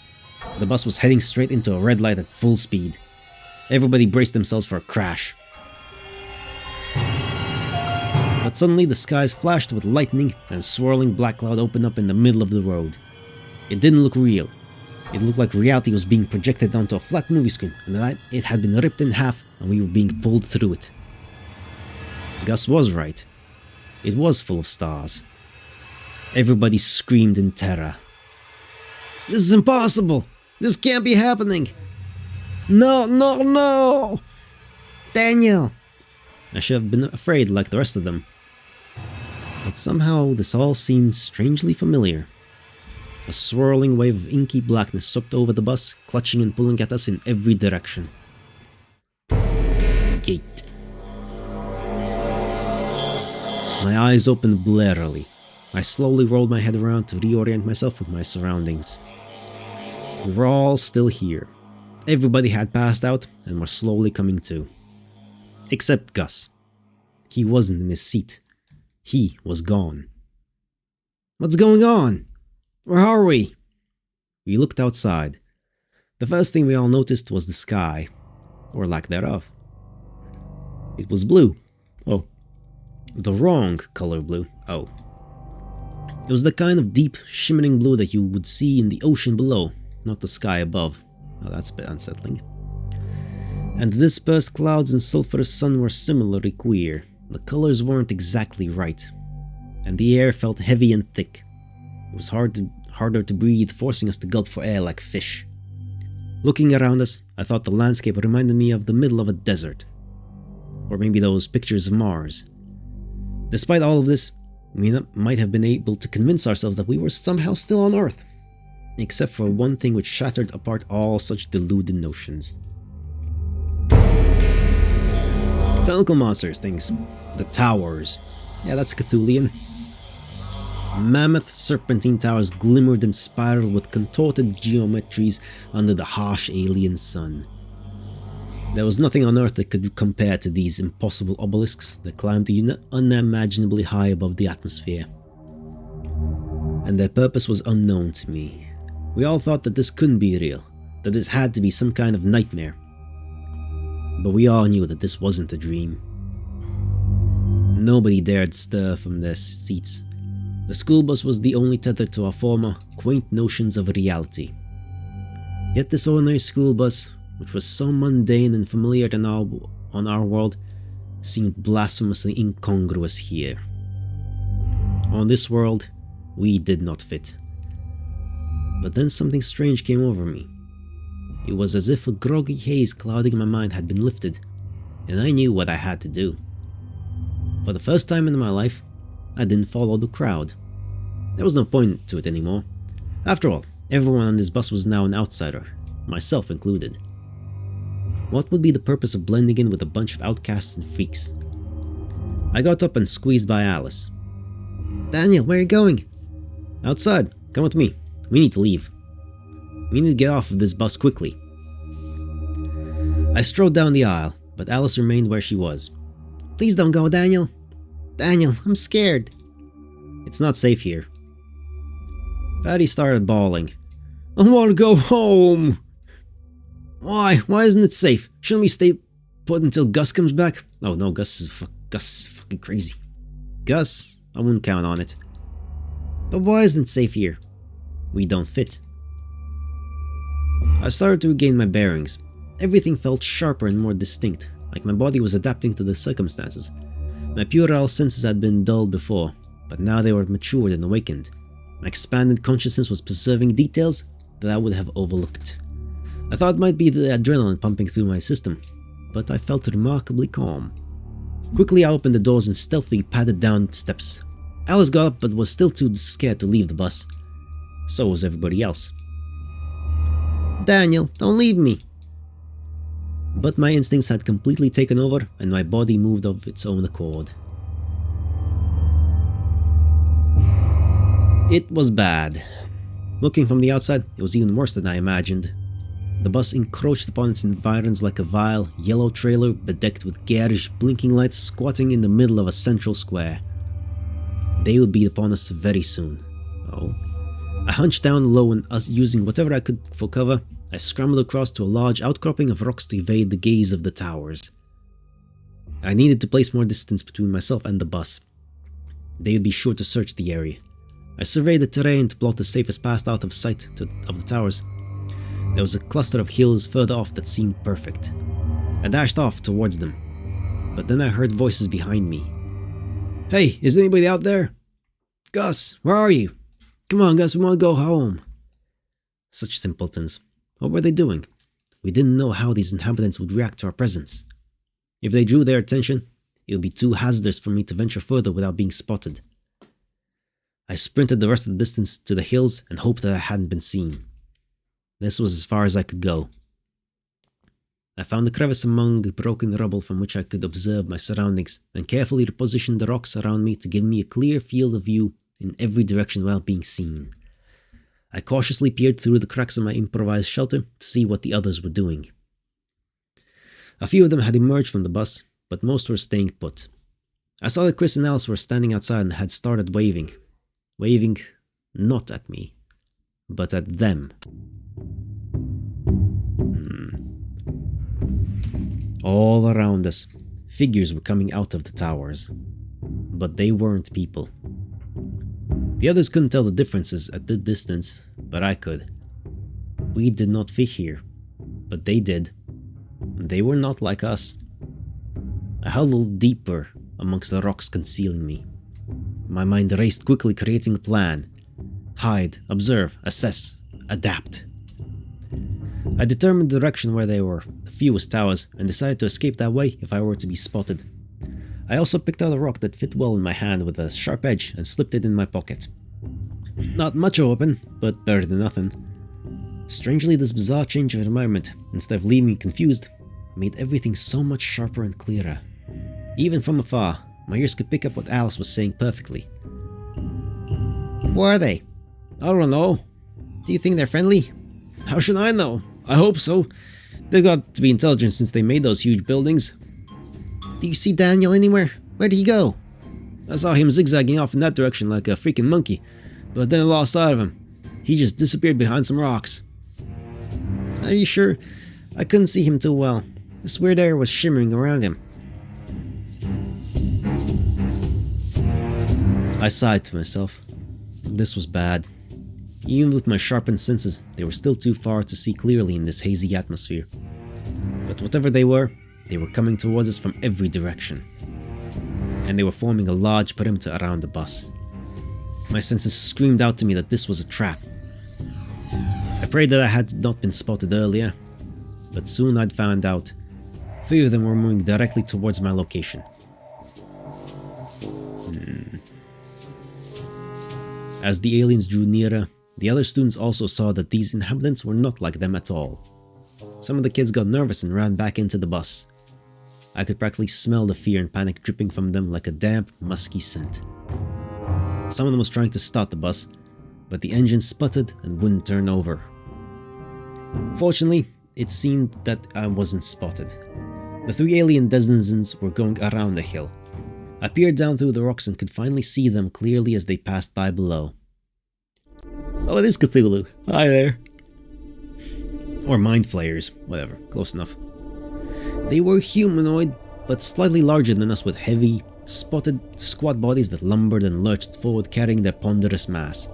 A: The bus was heading straight into a red light at full speed. Everybody braced themselves for a crash. But suddenly the skies flashed with lightning and a swirling black cloud opened up in the middle of the road. It didn't look real. It looked like reality was being projected onto a flat movie screen and that it had been ripped in half and we were being pulled through it. Gus was right. It was full of stars. Everybody screamed in terror. This is impossible! This can't be happening! No, no, no! Daniel! I should have been afraid like the rest of them. But somehow this all seemed strangely familiar. A swirling wave of inky blackness swept over the bus, clutching and pulling at us in every direction. Gate. My eyes opened blearily. I slowly rolled my head around to reorient myself with my surroundings. We were all still here. Everybody had passed out and were slowly coming to. Except Gus. He wasn't in his seat. He was gone. What's going on? Where are we? We looked outside. The first thing we all noticed was the sky, or lack thereof. It was blue. Oh. The wrong color blue. Oh. It was the kind of deep, shimmering blue that you would see in the ocean below, not the sky above. Oh, that's a bit unsettling. And the dispersed clouds and sulphurous sun were similarly queer. The colors weren't exactly right. And the air felt heavy and thick. It was harder to breathe, forcing us to gulp for air like fish. Looking around us, I thought the landscape reminded me of the middle of a desert. Or maybe those pictures of Mars. Despite all of this, We might have been able to convince ourselves that we were somehow still on Earth, except for one thing which shattered apart all such deluded notions. Tentacle monsters things. The towers. Yeah, that's Cthulhian. Mammoth serpentine towers glimmered and spiraled with contorted geometries under the harsh alien sun. There was nothing on Earth that could compare to these impossible obelisks that climbed unimaginably high above the atmosphere. And their purpose was unknown to me. We all thought that this couldn't be real, that this had to be some kind of nightmare. But we all knew that this wasn't a dream. Nobody dared stir from their seats. The school bus was the only tether to our former, quaint notions of reality. Yet this ordinary school bus, which was so mundane and familiar on our world, seemed blasphemously incongruous here. On this world, we did not fit. But then something strange came over me. It was as if a groggy haze clouding my mind had been lifted, and I knew what I had to do. For the first time in my life, I didn't follow the crowd. There was no point to it anymore. After all, everyone on this bus was now an outsider, myself included. What would be the purpose of blending in with a bunch of outcasts and freaks? I got up and squeezed by Alice. "Daniel, where are you going?" "Outside. Come with me. We need to leave. We need to get off of this bus quickly." I strode down the aisle, but Alice remained where she was. "Please don't go, Daniel. Daniel, I'm scared." "It's not safe here." Patty started bawling. "I want to go home." Why? Why isn't it safe? Shouldn't we stay put until Gus comes back?" "Oh no, Gus is fucking crazy." "Gus? I wouldn't count on it." "But why isn't it safe here?" "We don't fit." I started to regain my bearings. Everything felt sharper and more distinct, like my body was adapting to the circumstances. My puerile senses had been dulled before, but now they were matured and awakened. My expanded consciousness was preserving details that I would have overlooked. I thought it might be the adrenaline pumping through my system, but I felt remarkably calm. Quickly I opened the doors and stealthily padded down the steps. Alice got up but was still too scared to leave the bus. So was everybody else. "Daniel, don't leave me." But my instincts had completely taken over and my body moved of its own accord. It was bad. Looking from the outside, it was even worse than I imagined. The bus encroached upon its environs like a vile, yellow trailer bedecked with garish, blinking lights squatting in the middle of a central square. They would be upon us very soon. Oh. I hunched down low and using whatever I could for cover, I scrambled across to a large outcropping of rocks to evade the gaze of the towers. I needed to place more distance between myself and the bus. They would be sure to search the area. I surveyed the terrain to plot the safest path out of sight of the towers. There was a cluster of hills further off that seemed perfect. I dashed off towards them, but then I heard voices behind me. "Hey, is anybody out there? Gus, where are you? Come on, Gus, we want to go home." Such simpletons. What were they doing? We didn't know how these inhabitants would react to our presence. If they drew their attention, it would be too hazardous for me to venture further without being spotted. I sprinted the rest of the distance to the hills and hoped that I hadn't been seen. This was as far as I could go. I found a crevice among the broken rubble from which I could observe my surroundings and carefully repositioned the rocks around me to give me a clear field of view in every direction without being seen. I cautiously peered through the cracks of my improvised shelter to see what the others were doing. A few of them had emerged from the bus, but most were staying put. I saw that Chris and Alice were standing outside and had started waving. Waving not at me, but at them. All around us, figures were coming out of the towers. But they weren't people. The others couldn't tell the differences at the distance, but I could. We did not fit here, but they did. They were not like us. I huddled deeper amongst the rocks concealing me. My mind raced quickly, creating a plan. Hide, observe, assess, adapt. I determined the direction where there were the fewest towers and decided to escape that way if I were to be spotted. I also picked out a rock that fit well in my hand with a sharp edge and slipped it in my pocket. Not much of a weapon, but better than nothing. Strangely, this bizarre change of environment, instead of leaving me confused, made everything so much sharper and clearer. Even from afar, my ears could pick up what Alice was saying perfectly. Who are they?
B: I don't know.
A: Do you think they're friendly?
B: How should I know? I hope so. They've got to be intelligent since they made those huge buildings.
A: Do you see Daniel anywhere? Where did he go?
B: I saw him zigzagging off in that direction like a freaking monkey, but then I lost sight of him. He just disappeared behind some rocks.
A: Are you sure? I couldn't see him too well. This weird air was shimmering around him. I sighed to myself. This was bad. Even with my sharpened senses, they were still too far to see clearly in this hazy atmosphere. But whatever they were coming towards us from every direction. And they were forming a large perimeter around the bus. My senses screamed out to me that this was a trap. I prayed that I had not been spotted earlier, but soon I'd found out. 3 of them were moving directly towards my location. As the aliens drew nearer, the other students also saw that these inhabitants were not like them at all. Some of the kids got nervous and ran back into the bus. I could practically smell the fear and panic dripping from them like a damp, musky scent. Someone was trying to start the bus, but the engine sputtered and wouldn't turn over. Fortunately, it seemed that I wasn't spotted. The 3 alien denizens were going around the hill. I peered down through the rocks and could finally see them clearly as they passed by below. Oh, it is Cthulhu. Hi there. Or mind flayers, whatever, close enough. They were humanoid, but slightly larger than us with heavy, spotted, squat bodies that lumbered and lurched forward carrying their ponderous mass.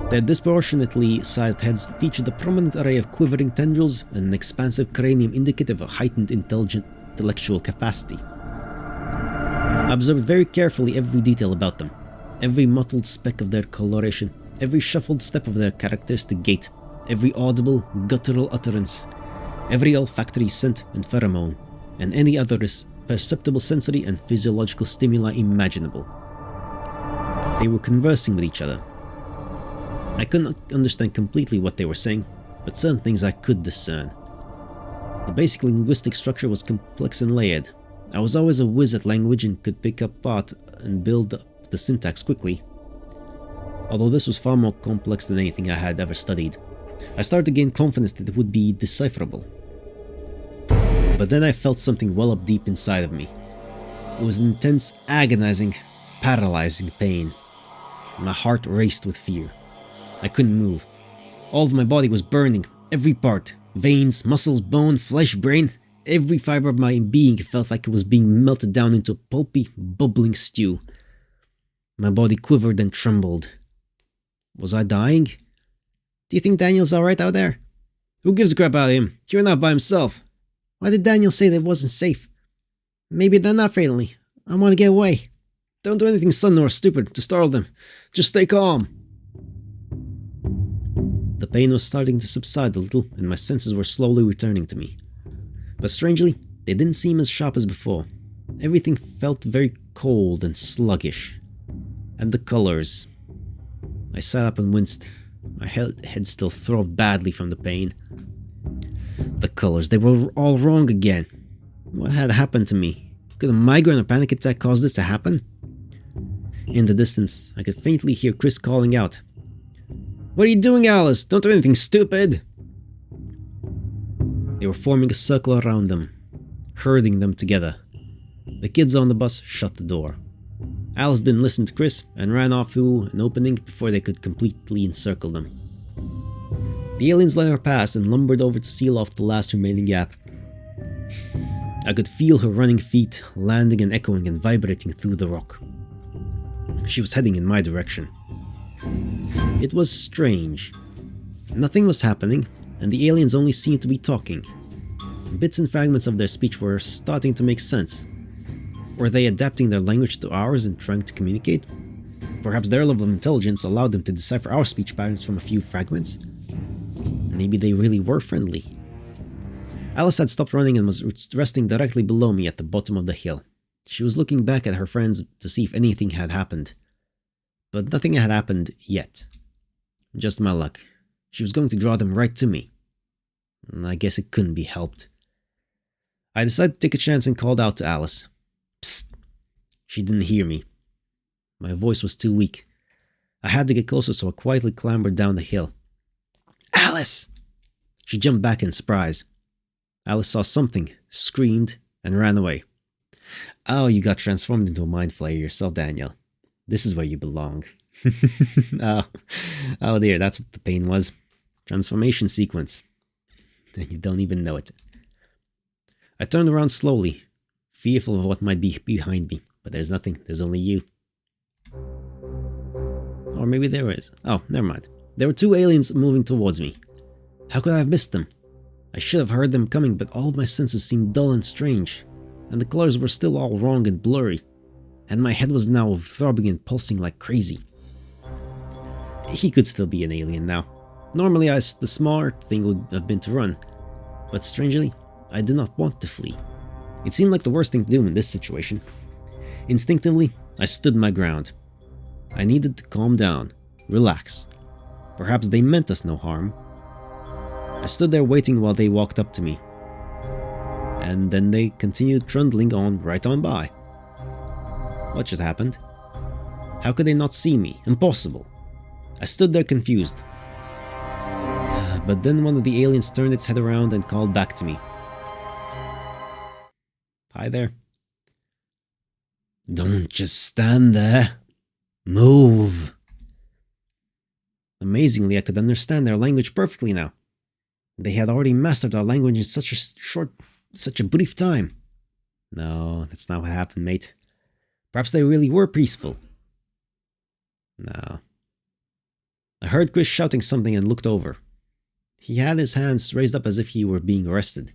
A: Their disproportionately sized heads featured a prominent array of quivering tendrils and an expansive cranium indicative of heightened intellectual capacity. I observed very carefully every detail about them, every mottled speck of their coloration, every shuffled step of their characteristic gait, every audible, guttural utterance, every olfactory scent and pheromone, and any other perceptible sensory and physiological stimuli imaginable. They were conversing with each other. I couldn't understand completely what they were saying, but certain things I could discern. The basic linguistic structure was complex and layered. I was always a whiz at language and could pick up part and build up the syntax quickly. Although this was far more complex than anything I had ever studied, I started to gain confidence that it would be decipherable. But then I felt something well up deep inside of me. It was an intense, agonizing, paralyzing pain. My heart raced with fear. I couldn't move. All of my body was burning, every part. Veins, muscles, bone, flesh, brain. Every fiber of my being felt like it was being melted down into a pulpy, bubbling stew. My body quivered and trembled. Was I dying? Do you think Daniel's alright out there?
B: Who gives a crap about him? He went out by himself.
A: Why did Daniel say that it wasn't safe? Maybe they're not friendly. I want to get away.
B: Don't do anything sudden or stupid to startle them. Just stay calm.
A: The pain was starting to subside a little and my senses were slowly returning to me. But strangely, they didn't seem as sharp as before. Everything felt very cold and sluggish. And the colors. I sat up and winced. My head still throbbed badly from the pain. The colors, they were all wrong again. What had happened to me? Could a migraine or panic attack cause this to happen? In the distance, I could faintly hear Chris calling out.
B: What are you doing, Alice? Don't do anything stupid!
A: They were forming a circle around them, herding them together. The kids on the bus shut the door. Alice didn't listen to Chris and ran off through an opening before they could completely encircle them. The aliens let her pass and lumbered over to seal off the last remaining gap. I could feel her running feet landing and echoing and vibrating through the rock. She was heading in my direction. It was strange. Nothing was happening, and the aliens only seemed to be talking. Bits and fragments of their speech were starting to make sense. Were they adapting their language to ours and trying to communicate? Perhaps their level of intelligence allowed them to decipher our speech patterns from a few fragments? Maybe they really were friendly. Alice had stopped running and was resting directly below me at the bottom of the hill.
B: She was looking back at her friends to see if anything had happened. But nothing had happened yet. Just my luck. She was going to draw them right to me. And I guess it couldn't be helped. I decided to take a chance and called out to Alice. Psst! She didn't hear me. My voice was too weak. I had to get closer, so I quietly clambered down the hill. Alice! She jumped back in surprise. Alice saw something, screamed, and ran away. Oh, you got transformed into a mind flayer yourself, Daniel. This is where you belong. Oh dear, that's what the pain was. Transformation sequence. And you don't even know it. I turned around slowly, fearful of what might be behind me. But there's nothing, there's only you. Or maybe there is. Oh, never mind. There were two aliens moving towards me. How could I have missed them? I should have heard them coming, but all of my senses seemed dull and strange. And the colors were still all wrong and blurry. And my head was now throbbing and pulsing like crazy. He could still be an alien now. Normally, the smart thing would have been to run. But strangely, I did not want to flee. It seemed like the worst thing to do in this situation. Instinctively, I stood my ground. I needed to calm down, relax. Perhaps they meant us no harm. I stood there waiting while they walked up to me. And then they continued trundling on right on by. What just happened? How could they not see me? Impossible. I stood there confused. But then one of the aliens turned its head around and called back to me. Hi there. Don't just stand there. Move. Amazingly, I could understand their language perfectly now. They had already mastered our language in such a brief time. No, that's not what happened, mate. Perhaps they really were peaceful. No. I heard Chris shouting something and looked over. He had his hands raised up as if he were being arrested.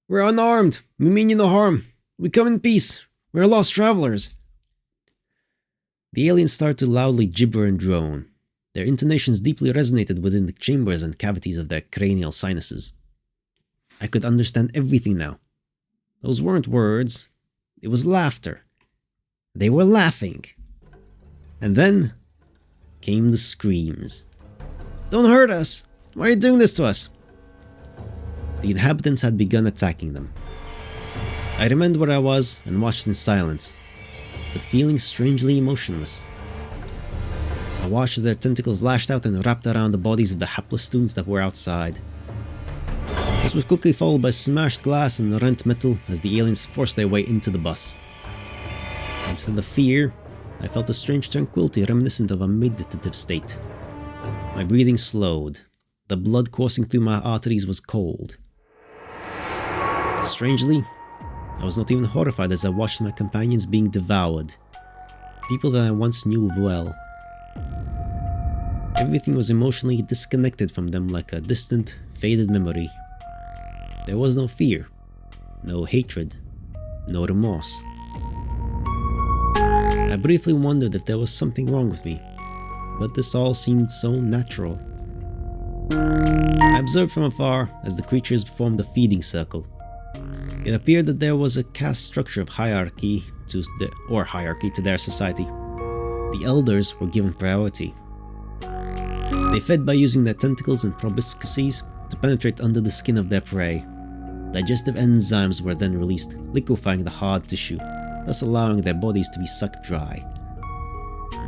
B: We're unarmed. We mean you no harm. We come in peace. We're lost travelers. The aliens started to loudly gibber and drone. Their intonations deeply resonated within the chambers and cavities of their cranial sinuses. I could understand everything now. Those weren't words. It was laughter. They were laughing. And then came the screams. Don't hurt us! Why are you doing this to us? The inhabitants had begun attacking them. I remained where I was and watched in silence, but feeling strangely emotionless. I watched as their tentacles lashed out and wrapped around the bodies of the hapless students that were outside. This was quickly followed by smashed glass and rent metal as the aliens forced their way into the bus. Instead of fear, I felt a strange tranquility reminiscent of a meditative state. My breathing slowed. The blood coursing through my arteries was cold. Strangely, I was not even horrified as I watched my companions being devoured. People that I once knew well. Everything was emotionally disconnected from them like a distant, faded memory. There was no fear, no hatred, no remorse. I briefly wondered if there was something wrong with me, but this all seemed so natural. I observed from afar as the creatures formed a feeding circle. It appeared that there was a caste structure of hierarchy to their society. The elders were given priority. They fed by using their tentacles and proboscises to penetrate under the skin of their prey. Digestive enzymes were then released, liquefying the hard tissue, thus allowing their bodies to be sucked dry.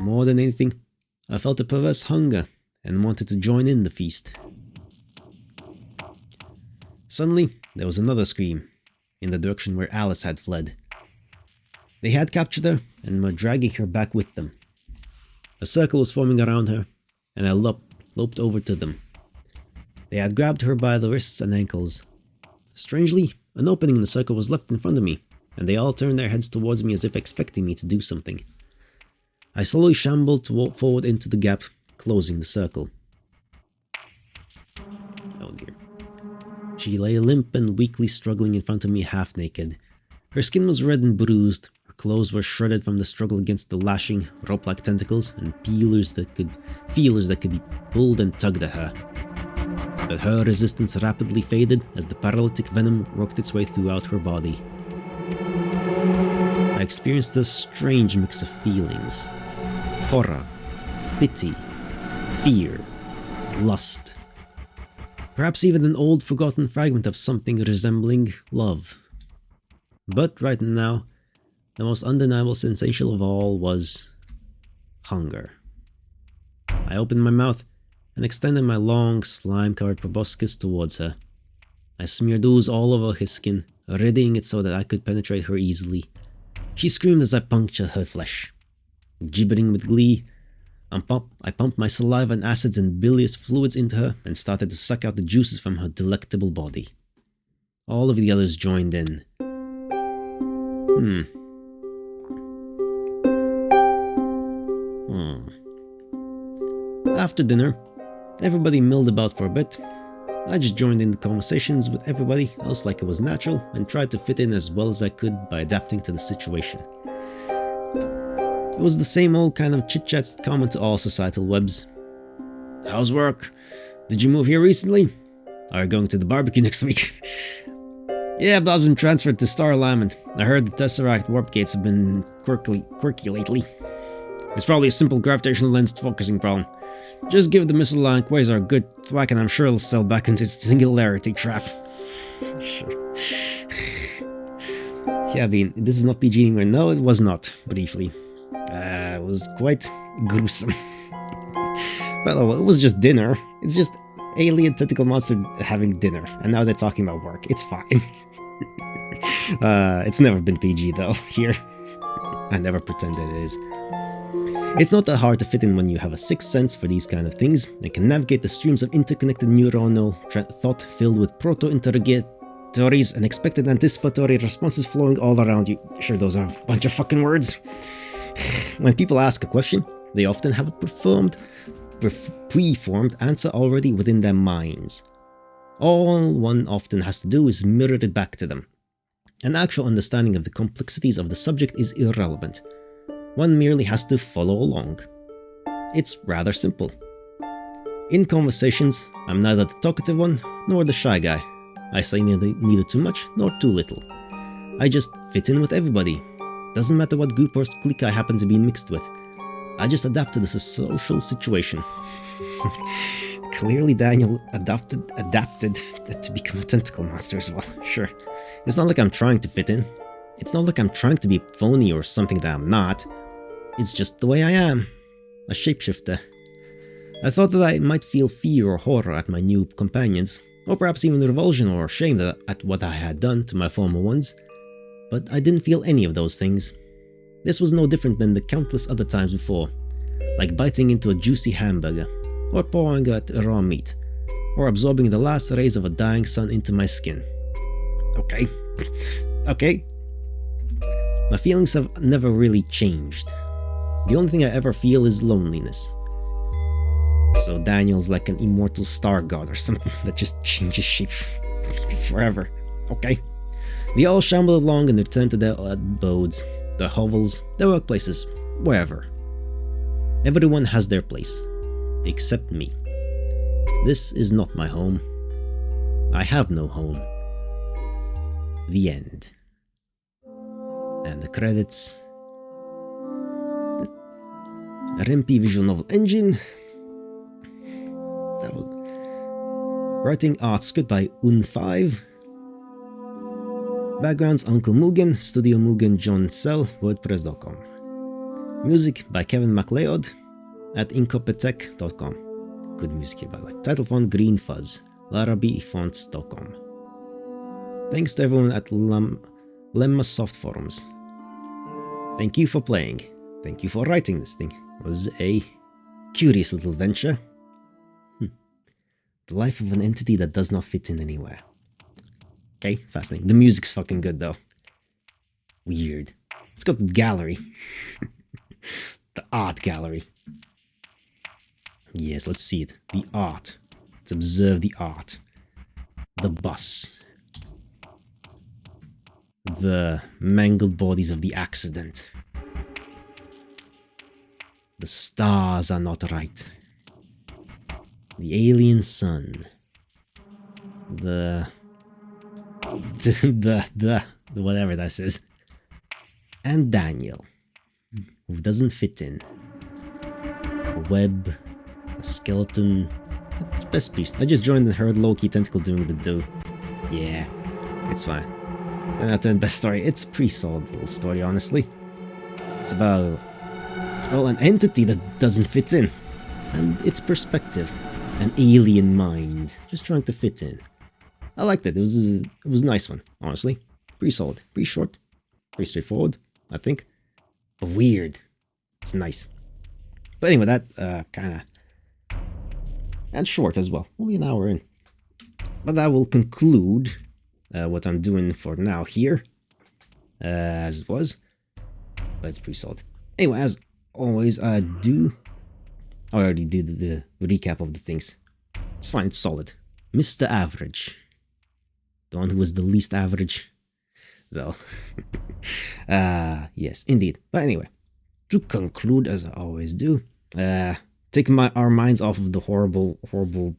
B: More than anything, I felt a perverse hunger and wanted to join in the feast. Suddenly, there was another scream, in the direction where Alice had fled. They had captured her and were dragging her back with them. A circle was forming around her, and I loped over to them. They had grabbed her by the wrists and ankles. Strangely, an opening in the circle was left in front of me, and they all turned their heads towards me as if expecting me to do something. I slowly shambled forward into the gap, closing the circle. Oh dear. She lay limp and weakly struggling in front of me half naked. Her skin was red and bruised, her clothes were shredded from the struggle against the lashing, rope-like tentacles and feelers that could be pulled and tugged at her. But her resistance rapidly faded as the paralytic venom worked its way throughout her body. I experienced a strange mix of feelings. Horror, pity, fear, lust. Perhaps even an old forgotten fragment of something resembling love. But right now, the most undeniable sensation of all was hunger. I opened my mouth and extended my long, slime-covered proboscis towards her. I smeared ooze all over his skin, readying it so that I could penetrate her easily. She screamed as I punctured her flesh. Gibbering with glee, I pumped my saliva and acids and bilious fluids into her and started to suck out the juices from her delectable body. All of the others joined in. After dinner, everybody milled about for a bit. I just joined in the conversations with everybody else like it was natural and tried to fit in as well as I could by adapting to the situation. It was the same old kind of chit-chat common to all societal webs. How's work? Did you move here recently? Are you going to the barbecue next week? Yeah, but I've been transferred to Star Alignment. I heard the Tesseract warp gates have been quirky lately. It's probably a simple gravitational lens focusing problem. Just give the missile line quasar a good thwack and I'm sure it'll settle back into its singularity trap. Sure. Yeah, I mean, this is not PG anymore. No, it was not, briefly. It was quite gruesome. Well, it was just dinner. It's just alien tentacle monster having dinner. And now they're talking about work. It's fine. It's never been PG though, here. I never pretended it is. It's not that hard to fit in when you have a sixth sense for these kind of things and can navigate the streams of interconnected neuronal thought filled with proto-interrogatories and expected anticipatory responses flowing all around you. Sure, those are a bunch of fucking words. When people ask a question, they often have a preformed answer already within their minds. All one often has to do is mirror it back to them. An actual understanding of the complexities of the subject is irrelevant. One merely has to follow along. It's rather simple. In conversations, I'm neither the talkative one nor the shy guy. I say neither too much nor too little. I just fit in with everybody. Doesn't matter what group or clique I happen to be mixed with. I just adapt to the social situation. Clearly Daniel adapted to become a tentacle monster as well. Sure. It's not like I'm trying to fit in. It's not like I'm trying to be phony or something that I'm not. It's just the way I am. A shapeshifter. I thought that I might feel fear or horror at my new companions, or perhaps even revulsion or shame at what I had done to my former ones. But I didn't feel any of those things. This was no different than the countless other times before, like biting into a juicy hamburger, or pawing at raw meat, or absorbing the last rays of a dying sun into my skin. Okay. My feelings have never really changed. The only thing I ever feel is loneliness. So Daniel's like an immortal star god or something that just changes shape forever. Okay. They all shambled along and returned to their abodes, their hovels, their workplaces, wherever. Everyone has their place, except me. This is not my home. I have no home. The end. And the credits. The Rimpy visual novel engine. That was writing art script by Un5. Backgrounds Uncle Mugen, Studio Mugen John Sell, WordPress.com. Music by Kevin MacLeod at Incopetech.com. Good music here, by the way. Title font Green Fuzz, LaraBeeFonts.com. Thanks to everyone at Lemma Soft Forums. Thank you for playing. Thank you for writing this thing. It was a curious little venture. The life of an entity that does not fit in anywhere. Okay, fascinating. The music's fucking good though. Weird. Let's go to the gallery. The art gallery. Yes, let's see it. The art. Let's observe the art. The bus. The mangled bodies of the accident. The stars are not right. The alien sun. The whatever that is.
A: and Daniel, who doesn't fit in. A web, a skeleton. Best piece. I just joined and heard Loki Tentacle doing the do. Yeah, it's fine. 10 out of 10 best story. It's a pretty solid little story, honestly. It's about, well, an entity that doesn't fit in. And its perspective. An alien mind. Just trying to fit in. I liked it. It was a nice one, honestly. Pretty solid. Pretty short. Pretty straightforward, I think. But weird. It's nice. But anyway, that kind of... And short as well. Only an hour in. But that will conclude what I'm doing for now here. As it was. But it's pretty solid. Anyway, as always, I already did the recap of the things. It's fine, it's solid. Mr. Average. The one who was the least average. Though. Yes, indeed. But anyway, to conclude, as I always do, take our minds off of the horrible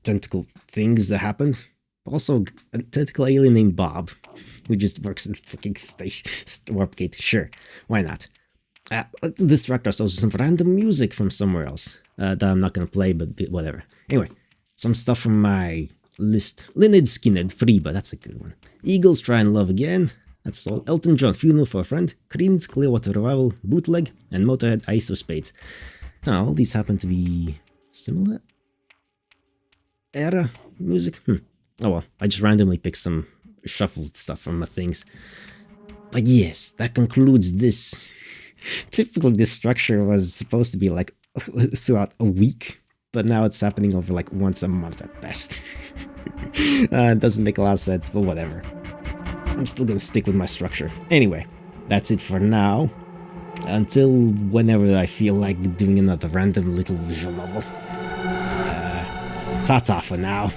A: tentacle things that happened. Also, a tentacle alien named Bob, who just works in the fucking station, warp gate. Sure, why not? Let's distract ourselves with some random music from somewhere else that I'm not gonna play, but whatever. Anyway, some stuff from my list. Lynyrd Skynyrd, Free, but that's a good one. Eagles, Try and Love Again. That's all. Elton John, Funeral for a Friend. Creedence, Clearwater Revival, Bootleg, and Motorhead, Ace of Spades. Now, all these happen to be similar era music. Oh well, I just randomly picked some shuffled stuff from my things. But yes, that concludes this. Typically, this structure was supposed to be like throughout a week, but now it's happening over like once a month at best. It doesn't make a lot of sense, but whatever. I'm still gonna stick with my structure. Anyway, that's it for now. Until whenever I feel like doing another random little visual novel. Ta-ta for now.